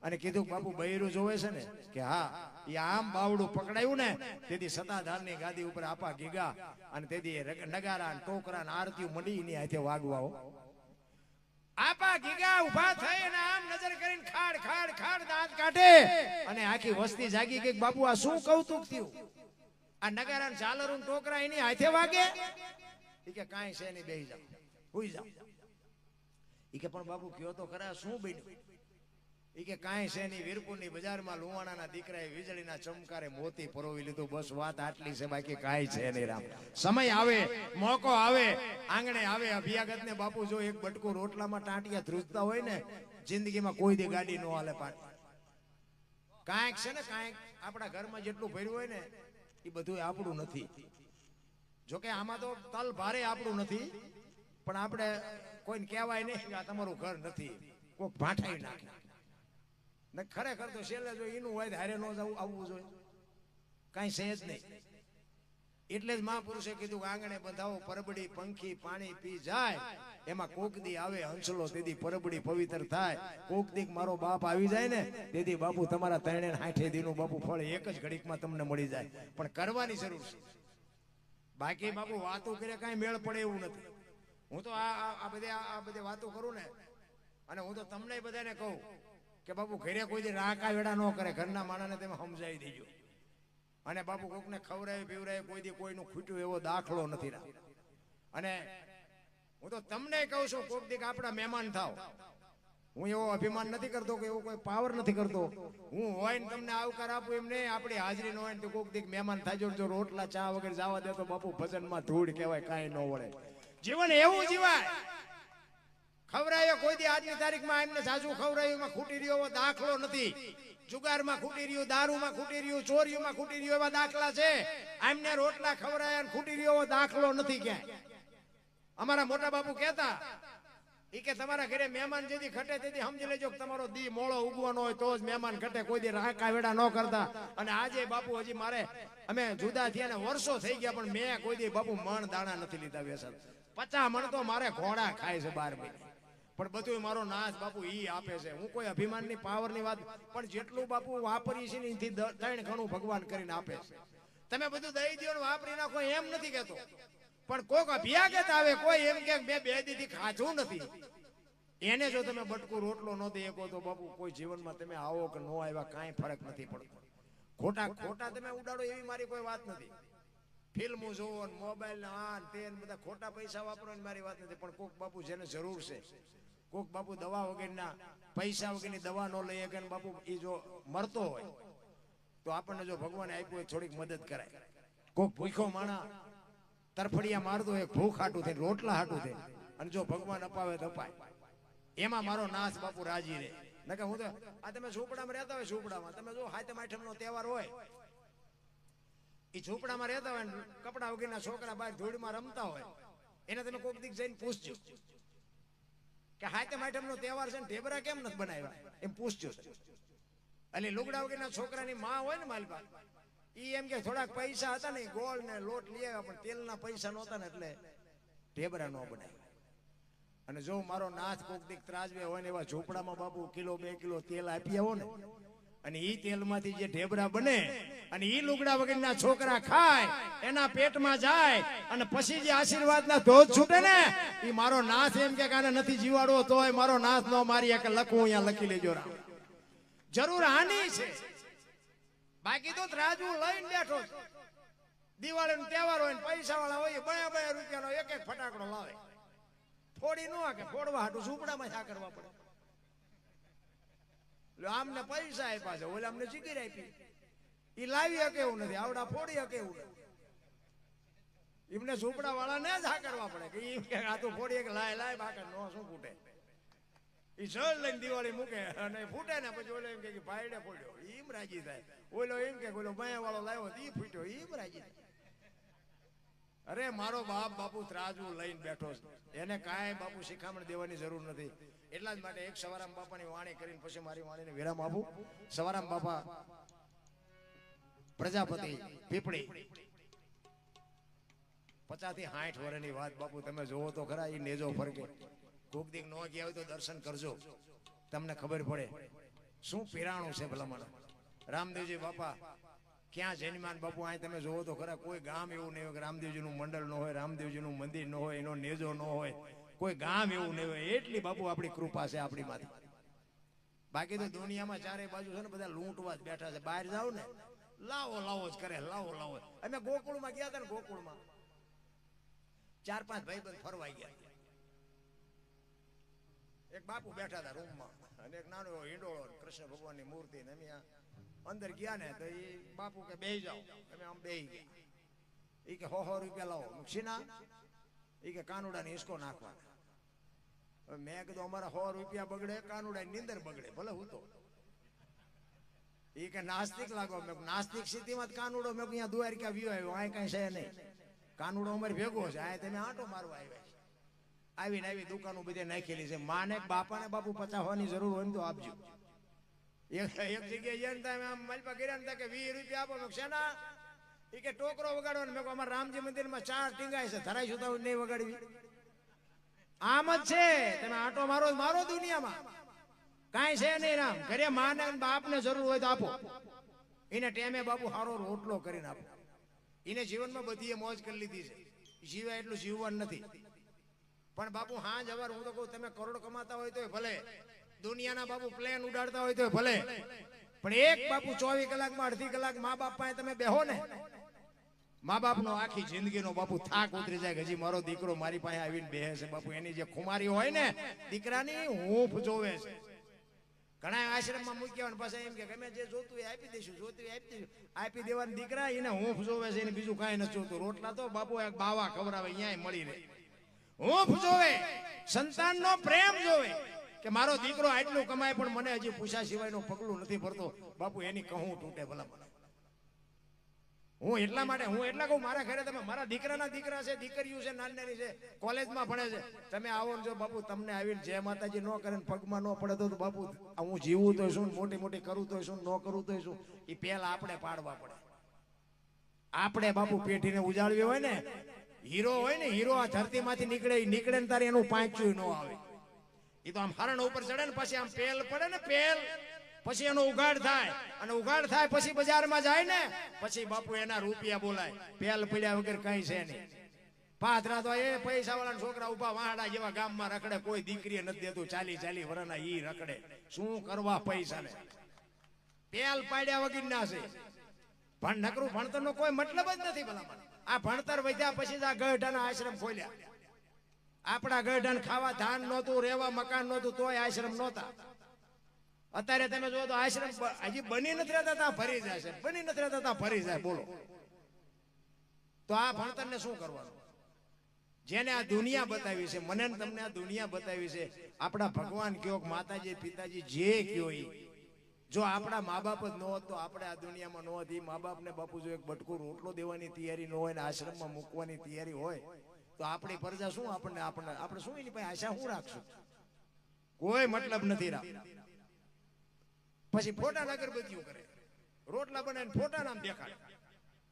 અને કીધું બાપુ બૈરું જોવે છે ને? કે હા. એ આમ બાવડું પકડાયું ને તેથી સતાધારની ગાદી ઉપર આપા ગીગા અને તેથી નગારા ટોકરા ને આરતીઓ મંડી ની હાથે વાગવાઓ. આપા ગીગા ઉભા થઈ અને આમ નજર કરીને ખાડ ખાડ ખાડ દાંત કાઢે અને આખી વસ્તી જાગી ગઈ. બાપુ આ શું કૌતુક થયું? આ નગારા ઝાલર ટોકરા એની હાથે વાગે? ઈ કે કાંઈ છે નહીં, બેહી જાઓ, હુઈ જાઓ. ઈ કે પણ બાપુ કયો તો ખરા શું બન્યું? ઈ કે કાંઈ છે નહીં, વીરપુરની બજારમાં લુવાણાના દીકરાએ વીજળીના ચમકારે મોતી પરોવી લીધું, બસ વાત આટલી છે, બાકી કાંઈ છે નહીં. રામ સમય આવે, મોકો આવે, આંગણે આવે અભિયાગત ને બાપુ જો એક બટકો રોટલામાં ટાંટિયા ધ્રુજતા હોય ને જિંદગીમાં કોઈ દી ગાડી નો હાલે. પાણી કાંઈક છે ને, કાંઈક આપણા ઘરમાં જેટલું ભર્યું હોય ને એ બધું આપણું નથી. જોકે આમાં તો તલ ભારે આપણું નથી, પણ આપણે કોઈને કહેવાય નહીં કે આ તમારું ઘર નથી, કોઈક ભાંઠાઈ નાખે ને. ખરેખર તો છેલ્લે જો એનું હોય હારે ન જવું આવવું જોઈએ, કાંઈ છે જ નહીં. એટલે જ મહાપુરુષે કીધું આંગણે બંધાવો પરબડી પંખી પાણી પી જાય, એમાં કોકદી આવે હંસલો તેથી પરબડી પવિત્ર થાય. કોકદી મારો બાપ આવી જાય ને તેથી બાપુ તમારા 360 દીનું બાપુ ફળ એક જ ઘડીકમાં તમને મળી જાય, પણ કરવાની જરૂર છે. બાકી બાપુ વાતો કરે કાંઈ મેળ પડે એવું નથી. હું તો આ બધી વાતો કરું ને અને હું તો તમને બધાને કહું કે બાપુ ઘરે કોઈ દી રાકા વેડા ન કરે, ઘરના માણસને તમે સમજાવી દેજો. અને બાપુ કોકને ખવડાવી પીવડાવી કોઈ દી કોઈનું ખૂટ્યું એવો દાખલો નથી રાખ. અને હું તો તમને કહું છું કોક દીક આપણા મહેમાન થાવ. હું એવો અભિમાન નથી કરતો કે એવો કોઈ પાવર નથી કરતો. હું હોય ને તમને આવકાર આપું એમ નહીં, આપણી હાજરી ન હોય ને તો કોક દીક મહેમાન થાય જો રોટલા ચા વગર જવા દે તો બાપુ ભજનમાં ધૂળ કહેવાય, કાંઈ ન વળે. જીવન એવું જીવાય. ખવરાયો કોઈ દી આજની તારીખમાં એમને સાચું ખવરાયું એમાં ખૂટી રહ્યો એવો દાખલો નથી. જુગારમાં ખૂટી રહ્યું, દારૂમાં ખૂટી રહ્યું, ચોરીઓમાં ખૂટી રહ્યું એવા દાખલા છે. એમને રોટલા ખવરાયા અને ખૂટી રહ્યો એવો દાખલો નથી ક્યાંય. અમારા મોટા બાપુ કહેતા ઈ કે તમારા ઘરે મહેમાન જેથી ખટે તેથી સમજી લેજો કે તમારો દી મોળો ઉગવાનો હોય તો જ મહેમાન ખટે, કોઈ દી રાકા વેડા ન કરતા. અને આજે બાપુ હજી મારે અમે જુદા થયા ને વર્ષો થઈ ગયા પણ મેં કોઈ દી બાપુ મણ દાણા નથી લીધા વ્યસન. 50 મણ તો મારે ઘોડા ખાય છે 12 મહિને. પણ બધું મારો નાશ બાપુ ઈ આપે છે. હું કોઈ અભિમાનની પાવરની વાત, પણ જેટલું બાપુ વાપરી છે ને એથી 3 ગણું ભગવાન કરીને આપે છે. તમે બધું દઈ દો ને વાપરી નાખો એમ નથી કહેતો, પણ કોક અભ્યાગત આવે કોઈ એમ કે બે દીથી ખાધું નથી, એને જો તમે બટકું રોટલો ન દે શકો તો બાપુ કોઈ જીવનમાં તમે આવો કે ન આવ્યા કાંઈ ફરક નથી પડતો. ખોટા તમે ઉડાડો એવી મારી કોઈ વાત નથી. ફિલ્મો જોવો ને મોબાઈલ આ તે બધા ખોટા પૈસા વાપરવાની મારી વાત નથી. પણ કોક બાપુ જેને જરૂર છે, કોક બાપુ દવા વગરના પૈસા વગરની દવા ન લઈ શકે બાપુ એ જો મરતો હોય તો આપણને જો ભગવાને આપ્યું હોય થોડીક મદદ કરાય. કોક ભૂખો માણા તરફડિયા મારતો હોય ભૂખ હાટું થઈ, રોટલા હાટું થઈ, અને જો ભગવાન અપાવે તો અપાય. એમાં મારો નાશ બાપુ રાજી રહે. નકે હું તો આ તમે ઝૂંપડામાં રહેતા હોય, ઝૂંપડામાં તમે જો હાથમ આઠમનો તહેવાર હોય, એ ઝૂંપડામાં રહેતા હોય કપડા વગરના છોકરા બહાર ધૂળમાં રમતા હોય, એને તમે કોક દીક જઈને પૂછજો કે હાથમ આઠમનો તહેવાર છે ને ઢેબરા કેમ નથી બનાવ્યા, એમ પૂછજો. એટલે લુગડા વગરના છોકરાની માં હોય ને માલપા, ઈ એમ કે થોડાક પૈસા હતા ને ગોળ ને લોટ લઈ આવ્યા પણ તેલના પૈસા નહોતા ને એટલે ઢેબરા ન બનાવ્યા. અને જો મારો નાથ કોક દીક ત્રાજવે હોય ને એવા ઝૂંપડામાં બાપુ કિલો 2 કિલો તેલ આપી આવો ને, અને ઈ તેલમાંથી જે ઢેબરા બને અને ઈ લુગડા વગરના છોકરા ખાય, એના પેટમાં જાય અને પછી જે આશીર્વાદના ધોધ છૂટે ને, ઈ મારો નાથ એમ કે આને નથી જીવાડવો તોય મારો નાથ નો મારી એક લખું અહીંયા લખી લેજો રામ. જરૂર હાની છે, બાકી તો ત્રાજવું લઈને બેઠો. દિવાળીનો તહેવાર હોય ને પૈસા વાળા હોય 2 રૂપિયાનો એક ફટાકડો લાવે, ફોડી ન કે ફોડવા હાટું ઝૂંપડામાં શા કરવા પડે. આમને પૈસા આપ્યા છે, ઓલા અમને ચીકીર આપી, ઈ લાવી શકે એવું નથી, આવડા ફોડી શકે એવું નથી. એમને ઝૂંપડા વાળા ને જ હા કરવા પડે કે ઈ કે આ તો ફોડી કે લાય બાકર નો શું ફૂટે. ઈ જળ લઈને દિવાળી મૂકે અને ફૂટે ને પછી ઓલો એમ કે ભાઈડે ફોડ્યો, એમ રાજી થાય. ઓલો એમ કે ઓલો માયા વાળો લાવ્યો ઈ ફૂટ્યો, એમ રાજી થાય. અરે મારો બાપ બાપુ ત્રાજવું લઈને બેઠો છે, એને કાંઈ બાપુ શિખામણ દેવાની જરૂર નથી. એટલા જ માટે એક સવારામ બાપાની વાણી કરીને પછી મારી વાણીને વિરામ આપું. સવારામ બાપા પ્રજાપતિ પીપળી 50 થી 60 વર્ષની વાત બાપુ તમે જોવો તો ખરા. એ નેજો ફરકે કોક દીક ન ગયા હોય તો દર્શન કરજો, તમને ખબર પડે શું પીરાણું છે ભલામણ. રામદેવજી બાપા ક્યાં જન્માન બાપુ અહીં તમે જોવો તો ખરા. કોઈ ગામ એવું નહીં હોય કે રામદેવજીનું મંડળ ન હોય, રામદેવજીનું મંદિર ન હોય, એનો નેજો ન હોય, કોઈ ગામ એવું નહીં હોય. એટલી બાપુ આપણી કૃપા છે આપણી માથે. બાકી તો દુનિયામાં ચારે બાજુ છે ને બધા લૂંટવા જ બેઠા છે. બહાર જાવ ને લાવો જ કરે, લાવો. અમે ગોકુળમાં ગયા હતા ને, ગોકુળમાં 4-5 ભાઈબંધ ફરવા ગયા. એક બાપુ બેઠા હતા રૂમમાં અને એક નાનો હિંડોળો કૃષ્ણ ભગવાનની મૂર્તિ ને અમે અંદર ગયા ને તો એ બાપુ કે બેહી જાઓ, અમે આમ બેહી ગયા. એ કે 100 રૂપિયા લાવો મુક્ષીના, એ કે કાનુડાની હિસકો નાખવાના. મેં કીધું અમારા 100 રૂપિયા બગડે, કાનુડા નીંદર બગડે, ભલે હું તો. એ કે નાસ્તિક લાગો. મેં નાસ્તિક સ્થિતિમાં જ કાનુડો મેં અહીંયા દ્વારકા વ્યુ આવ્યો, આ કઈ છે નહીં. કાનુડો અમારે ભેગો છે, આ તમે આંટો મારવા આવ્યા છે. આવી દુકાનો બધે નાખેલી છે. માને બાપાને બાપુ 50 હોવાની જરૂર હોય ને તો આપજો. એક જગ્યાએ જઈને આમ માલપા કર્યા ને કે 20 રૂપિયા આપો. મેં શેના? એ કે ટોકરો વગાડો ને. મેં કહું અમારા રામજી મંદિરમાં 4 ટીંગાય છે, ધરાઈ સુતા નહીં વગાડવી. આમ જ છે, તમે આંટો મારો દુનિયામાં કાંઈ છે નહીં. રામ ઘરે માને બાપને જરૂર હોય તો આપો. એને ટેમે બાપુ સારો રોટલો કરીને આપો. એને જીવનમાં બધી મોજ કરી લીધી છે, જીવાય એટલું જીવવાનું નથી. પણ બાપુ હા જવાર હું તો કહું તમે કરોડ કમાતા હોય તો ભલે, દુનિયાના બાપુ પ્લેન ઉડાડતા હોય તો ભલે, પણ એક બાપુ 24 કલાકમાં અડધી કલાક મા બાપ પાસે તમે બેહો ને, મા બાપ નો આખી જિંદગીનો બાપુ થાક ઉતરી જાય કે હજી મારો દીકરો મારી પાસે આવીને બેહે છે. બાપુ એની જે ખુમારી હોય ને દીકરાની હૂંફ જોવે છે. ઘણા આશ્રમમાં મૂક્યા પાછા એમ કે ગમે જે જોતું એ આપી દઈશું, જોતું એ આપી દઈશું. આપી દેવાની દીકરા એને હૂંફ જોવે છે, એને બીજું કાંઈ નથી જોતું. રોટલા તો બાપુ એક બાવા ખવડાવે અહીંયા મળી રહે. હૂંફ જોવે, સંતાનનો પ્રેમ જોવે કે મારો દીકરો આટલું કમાય પણ મને હજી પૂછા સિવાયનું પગલું નથી ભરતો. બાપુ એની કહું તૂટે ભલા. હું એટલા માટે હું એટલા કહું મારા ઘરે તમે મારા દીકરાના દીકરા છે, દીકરીઓ છે, નાની છે, કોલેજમાં ભણે છે, તમે આવો ને જો બાપુ તમને આવીને જય માતાજી ન કરે ને પગમાં ન પડે તો બાપુ હું જીવું તો શું, મોટી મોટી કરું તો શું, ન કરું તો શું, એ પહેલા આપણે પાડવા પડે. આપણે બાપુ પેઢીને ઉજાળવી હોય ને, હીરો હોય ને, હીરો આ ધરતીમાંથી નીકળે ને તારે એનું પાંચું ન આવે. એ તો આમ હરણ ઉપર ચડે ને પછી આમ પેલ પડે ને, પેલ પછી એનો ઉઘાડ થાય, અને ઉઘાડ થાય પછી બજારમાં જાય ને પછી બાપુ એના રૂપિયા બોલાય. પેલ પડ્યા વગર કઈ છે નહીં. પાથરા તો એ પૈસા વાળા છોકરા ઉભા વાહડા જેવા ગામમાં રખડે, કોઈ દીકરી નથી દેતું. 40 વર્ષના ઈ રખડે. શું કરવા પૈસા ને? પેલ પાડ્યા વગર ના છે. પણ નકરું ભણતર નો કોઈ મતલબ જ નથી. ભલા આ ભણતર વધ્યા પછી આ ગઢાના આશ્રમ ખોલ્યા. આપણા ગઢાને ખાવા ધાન નહોતું, રહેવા મકાન નહોતું, તોય આશ્રમ નહોતા. અત્યારે તમે જો તો આશ્રમ હજી બની નથી રહેતા તા ભરી જાય છે, બની નથી રહેતા તા ભરી જાય. બોલો તો આ ભણતરને શું કરવાનું? જેને આ દુનિયા બતાવી છે, મને તમને આ દુનિયા બતાવી છે, આપણા ભગવાન કયો, માતાજી પિતાજી જે કયો, જો આપણા મા બાપ જ ન હોત તો આપણે આ દુનિયામાં ન હોત. એ મા બાપને બાપુ જો એક બટકું રોટલો દેવાની તૈયારી ન હોય ને આશ્રમમાં મૂકવાની તૈયારી હોય તો આપણી પ્રજા શું આપણે શું એની પાસે આશા શું રાખશું? કોઈ મતલબ નથી રાખતા. પછી ફોટા અગરબત્તીઓ કરે, રોટલા બનાવીને ફોટા નામ દેખાડે.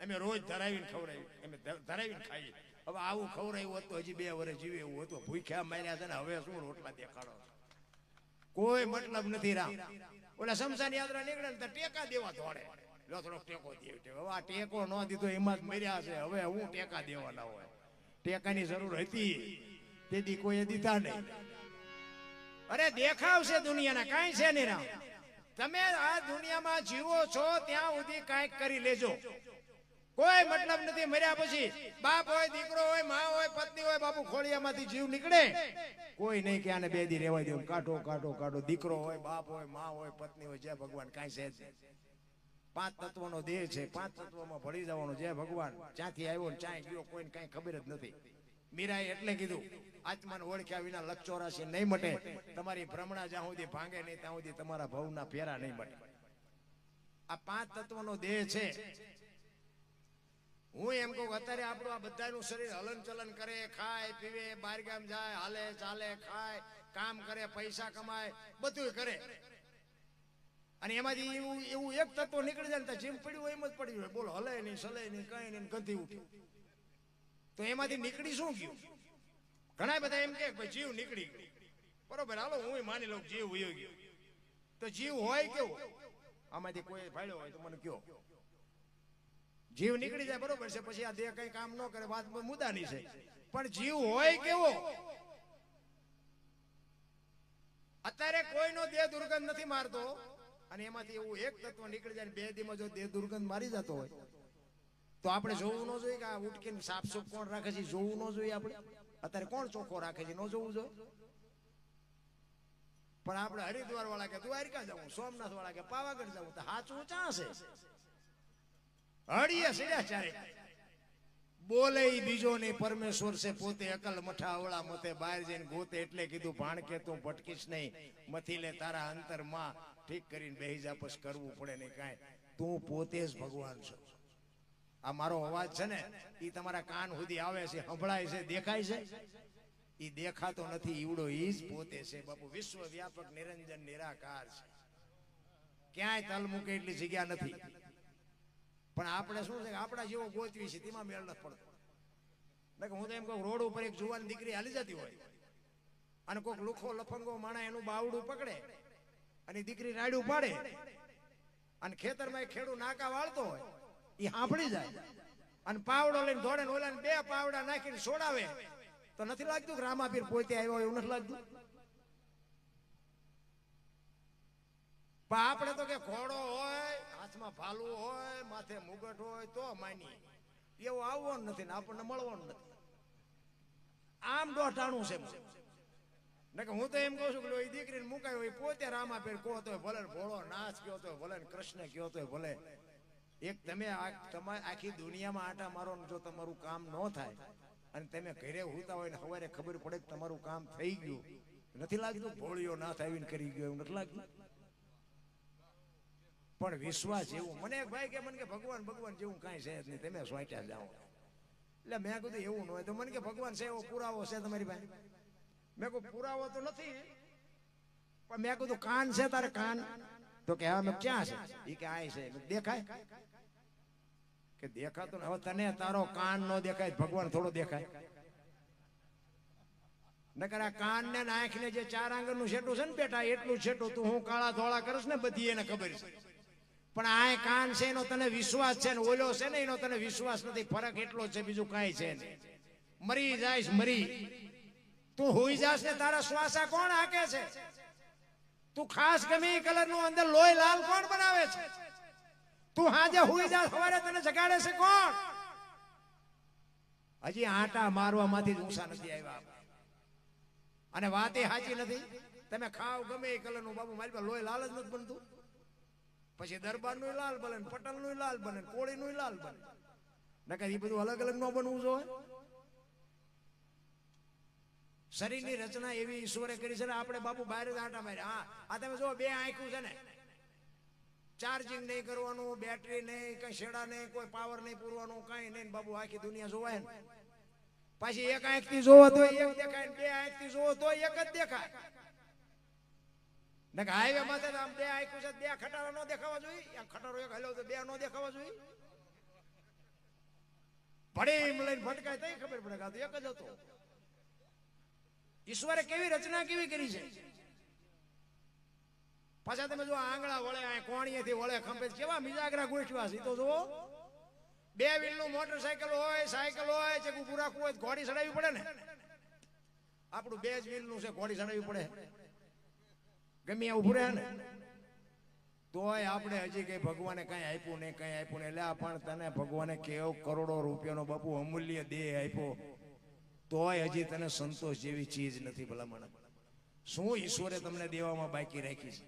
અમે રોજ ધરાવીને ખવડાવી, અમે ધરાવીને ખાઈએ. હવે આવું ખવડાવ્યું હોત તો હજી 2 વર્ષ જીવે એવું હતું. ભૂખ્યા માર્યા છે ને હવે શું રોટલા દેખાડો? કોઈ મતલબ નથી રામ. ઓલા શમશાન યાત્રા નીકળે ને ટેકા દેવા દોડે, લો થોડોક ટેકો દે. હવે આ ટેકો ન દીધો એમાં જ મર્યા છે. હવે હું ટેકા દેવાના હોય? ટેકાની જરૂર હતી તેથી કોઈ દીધા નહીં. અરે દેખાવ છે દુનિયાના, કાંઈ છે નહીં રામ. તમે આ દુનિયામાં જીવો છો ત્યાં સુધી કાંઈક કરી લેજો. કોઈ મતલબ નથી. મર્યા પછી બાપ હોય, દીકરો હોય, માં હોય, પત્ની હોય, બાપુ ખોળિયામાંથી જીવ નીકળે કોઈ નહીં કે આને 2 દી રહેવા દો, કાઢો કાઢો કાઢો. દીકરો હોય, બાપ હોય, માં હોય, પત્ની હોય, જય ભગવાન. કાંઈ છે 5 તત્વનો દેહ છે, 5 તત્વમાં ભળી જવાનો. જય ભગવાન. ક્યાંથી આવ્યો ને ક્યાંય ગયો કોઈને કાંઈ ખબર જ નથી. મીરાએ એટલે કીધું આત્માને ઓળખ્યા વિના લક્ષ 84 નહીં મટે. તમારી ભ્રમણા જ્યાં સુધી ભાંગે નહીં ત્યાં સુધી તમારા ભવના ફેરા નહીં મટે. આ 5 તત્વનો દેહ છે. હું એમ કહું અત્યારે આપણું આ બધાનું શરીર હલન ચલન કરે, ખાય પીવે, બહાર ગામ જાય, હાલે ચાલે, ખાય, કામ કરે, પૈસા કમાય, બધું કરે. અને એમાંથી એવું એક તત્વ નીકળી જાય ને જીમ પડ્યું હોય એમ જ પડ્યું હોય. બોલો હલે નહીં, સલે નહીં, કઈ નહીં, ગંધી ઉઠ્યું. તો એમાંથી નીકળી શું ગયું? ઘણા બધા એમ કે ભાઈ જીવ નીકળી ગયો. બરોબર, હાલો હું માની લઉં જીવ વયો ગયો. તો જીવ હોય કેવો? આમાંથી કોઈ ફાયદો હોય તો મને કયો. જીવ નીકળી જાય બરોબર છે, પછી આ દેહ કઈ કામ ન કરે, વાત મુદ્દાની છે. પણ જીવ હોય કેવો? અત્યારે કોઈનો દેહ દુર્ગંધ નથી મારતો. અને એમાંથી એવું એક તત્વ નીકળી જાય 2 દીમાં જો દેહ દુર્ગંધ મારી જતો હોય તો આપણે જોવું ન જોઈએ કે આ ઉટકીને સાફસૂફ કોણ રાખે છે? જોવું ન જોઈએ આપણે. અત્યારે કોણ ચોખ્ખો રાખે છે? ન જોવું જોઈએ. પણ આપણે હરિદ્વાર વાળા કે દ્વારકા જવું, સોમનાથ વાળા કે પાવાગઢ જવું, તો સાચું ચા છે? હળીએ સીધા ચારે બોલે બીજો નહીં, પરમેશ્વર છે પોતે. અકલ મઠા અવળા મતે બહાર જઈને ગોતે. એટલે કીધું ભાણ કે તું ભટકીશ નહીં, મથી લે તારા અંતરમાં ઠીક કરીને બેહી જા, પછી કરવું પડે નહીં કાંઈ. તું પોતે જ ભગવાન છો. આ મારો અવાજ છે ને એ તમારા કાન સુધી આવે છે, સંભળાય છે, દેખાય છે? એ દેખાતો નથી. ઈવડો ઈ જ પોતે છે બાપુ. વિશ્વ વ્યાપક નિરંજન નિરાકાર છે. ક્યાંય તલ મૂકે એટલી જગ્યા નથી. પણ આપણે શું છે કે આપણા જેવો ગોતવી છે તેમાં મેળ નથી પડતો. હું તો એમ કહું રોડ ઉપર એક જુવાન દીકરી હાલી જતી હોય અને કોઈક લુખો લફંગો માણા એનું બાવડું પકડે અને દીકરી રાડ્યું પાડે અને ખેતરમાં ખેડૂ નાકા વાળતો હોય, એ સાંભળી જાય અને પાવડો લઈને દોડે ને ઓલાને 2 પાવડા નાખીને છોડાવે. તો નથી લાગતું કે રામાપીર પોતે આવ્યો એવું નથી લાગતું? પણ આપણે તો કે ઘોડો હોય, હાથમાં ભાલું હોય, માથે મુગટ હોય તો માનીએ. એવું આવવાનું નથી ને આપણને મળવાનું નથી. આમ દોઢાણું છે. હું તો એમ કહું છું કે એ દીકરીને મુકાયો એ પોતે રામાપીર કહો તો ભલે, ભોળો નાથ કયો તો ભલે, કૃષ્ણ કયો તો ભલે. એક તમે આખી દુનિયામાં આટા મારો જો તમારું કામ ન થાય અને તમે ઘરે હોતા હોય ને સવારે ખબર પડે કે તમારું કામ થઈ ગયું, નથી લાગતું ભોળિયો નાથ આવીને કરી ગયો એવું નથી લાગતું? પણ વિશ્વાસ એવું મને એક ભાઈ કે મને કે ભગવાન ભગવાન જેવું કાંઈ છે જ નહીં, તમે સ્વાટ્યા જાઓ. એટલે મેં કીધું એવું ન હોય તો મને કે ભગવાન છે એવો પુરાવો છે તમારી પાસે? મેં કહું પુરાવો તો નથી, પણ મેં કીધું કાન છે તારે કાન? તો કે હા. મેં ક્યાં છે? એ કે આ છે. દેખાય? કે દેખાતો ને. હવે તને તારો કાન નો દેખાય, ભગવાન થોડો દેખાય? નકર આ કાન ને આંખ ને જે 4 આંગળનું છેટું છે ને બેટા, એટલું છેટું તું હું કાળા ધોળા કરસ ને બધી એને ખબર છે. પણ આ કાન છે એનો તને વિશ્વાસ છે ને ઓલો છે ને એનો તને વિશ્વાસ નથી. ફરક એટલો છે, બીજું કાંઈ છે નહીં. મરી જાયશ મરી. તું હોઈ જાશ ને તારા શ્વાસા કોણ હાકે છે? તું ખાસ ગમે કલર નું અંદર લોહી લાલ કોણ બનાવે છે? તું હાજે હોઈ જા સવારે તને જગાડે છે કોણ? હજી આટા મારવામાંથી જ ઊંચા નથી આવ્યા. અને વાત એ સાચી નથી. તમે ખાવ ગમે એ કલર નું, બાબુ મારી પાસે લોહી લાલ જ નથી બનતું. પછી દરબાર નું લાલ બને, પટલ નું લાલ બને, કોળી નું લાલ બને. નકર એ બધું અલગ અલગ ન બનવું જોઈએ. શરીરની રચના એવી ઈશ્વરે કરી છે ને, આપણે બાપુ બહાર જ આટા માર્યા. આ તમે જો 2 આંખું છે ને, ચાર્જિંગ નહીં કરવાનું, બેટરી નહીં, કઈ શેડા નહીં, કોઈ પાવર નહીં પૂરવાનું, કઈ નહીં બાબુ. આખી દુનિયા જોવાય ને. પછી એક આંખ થી જોવો તો એક દેખાય, 2 આંખ થી જોવો તો એક જ દેખાય. હાઈવે માં આમ 2 આંખું છે, 2 ખટારા નો દેખાવા જોઈએ? ખટારો એક હલ્યો તો 2 નો દેખાવા જોઈએ? ભડી લઈને ભટકાય તઈ ખબર પડે કે એક જ હતો. ઈશ્વરે કેવી રચના કેવી કરી છે. પાછા તમે જો આંગળા વળે, કોણીએથી વળે, ખંભે કેવા મિજાગરા ગોઠવા છે તો જુઓ. 2 વ્હીલનું મોટરસાયકલ હોય, સાયકલ હોય, ચેકું પૂરાકું હોય, ઘોડી ચડાવવી પડે ને. આપણું 2 જ વ્હીલનું છે, ઘોડી ચડાવવી પડે. ગમે એવું ઉભું રહે ને તોય આપણે હજી કઈ ભગવાને કઈ આપ્યું નહીં, કઈ આપ્યું નહીં. એટલે પણ તને ભગવાને કેવો કરોડો રૂપિયાનો બાપુ અમૂલ્ય દેહ આપ્યો, તોય હજી તને સંતોષ જેવી ચીજ નથી. ભલામણ શું ઈશ્વરે તમને દેવામાં બાકી રાખી છે?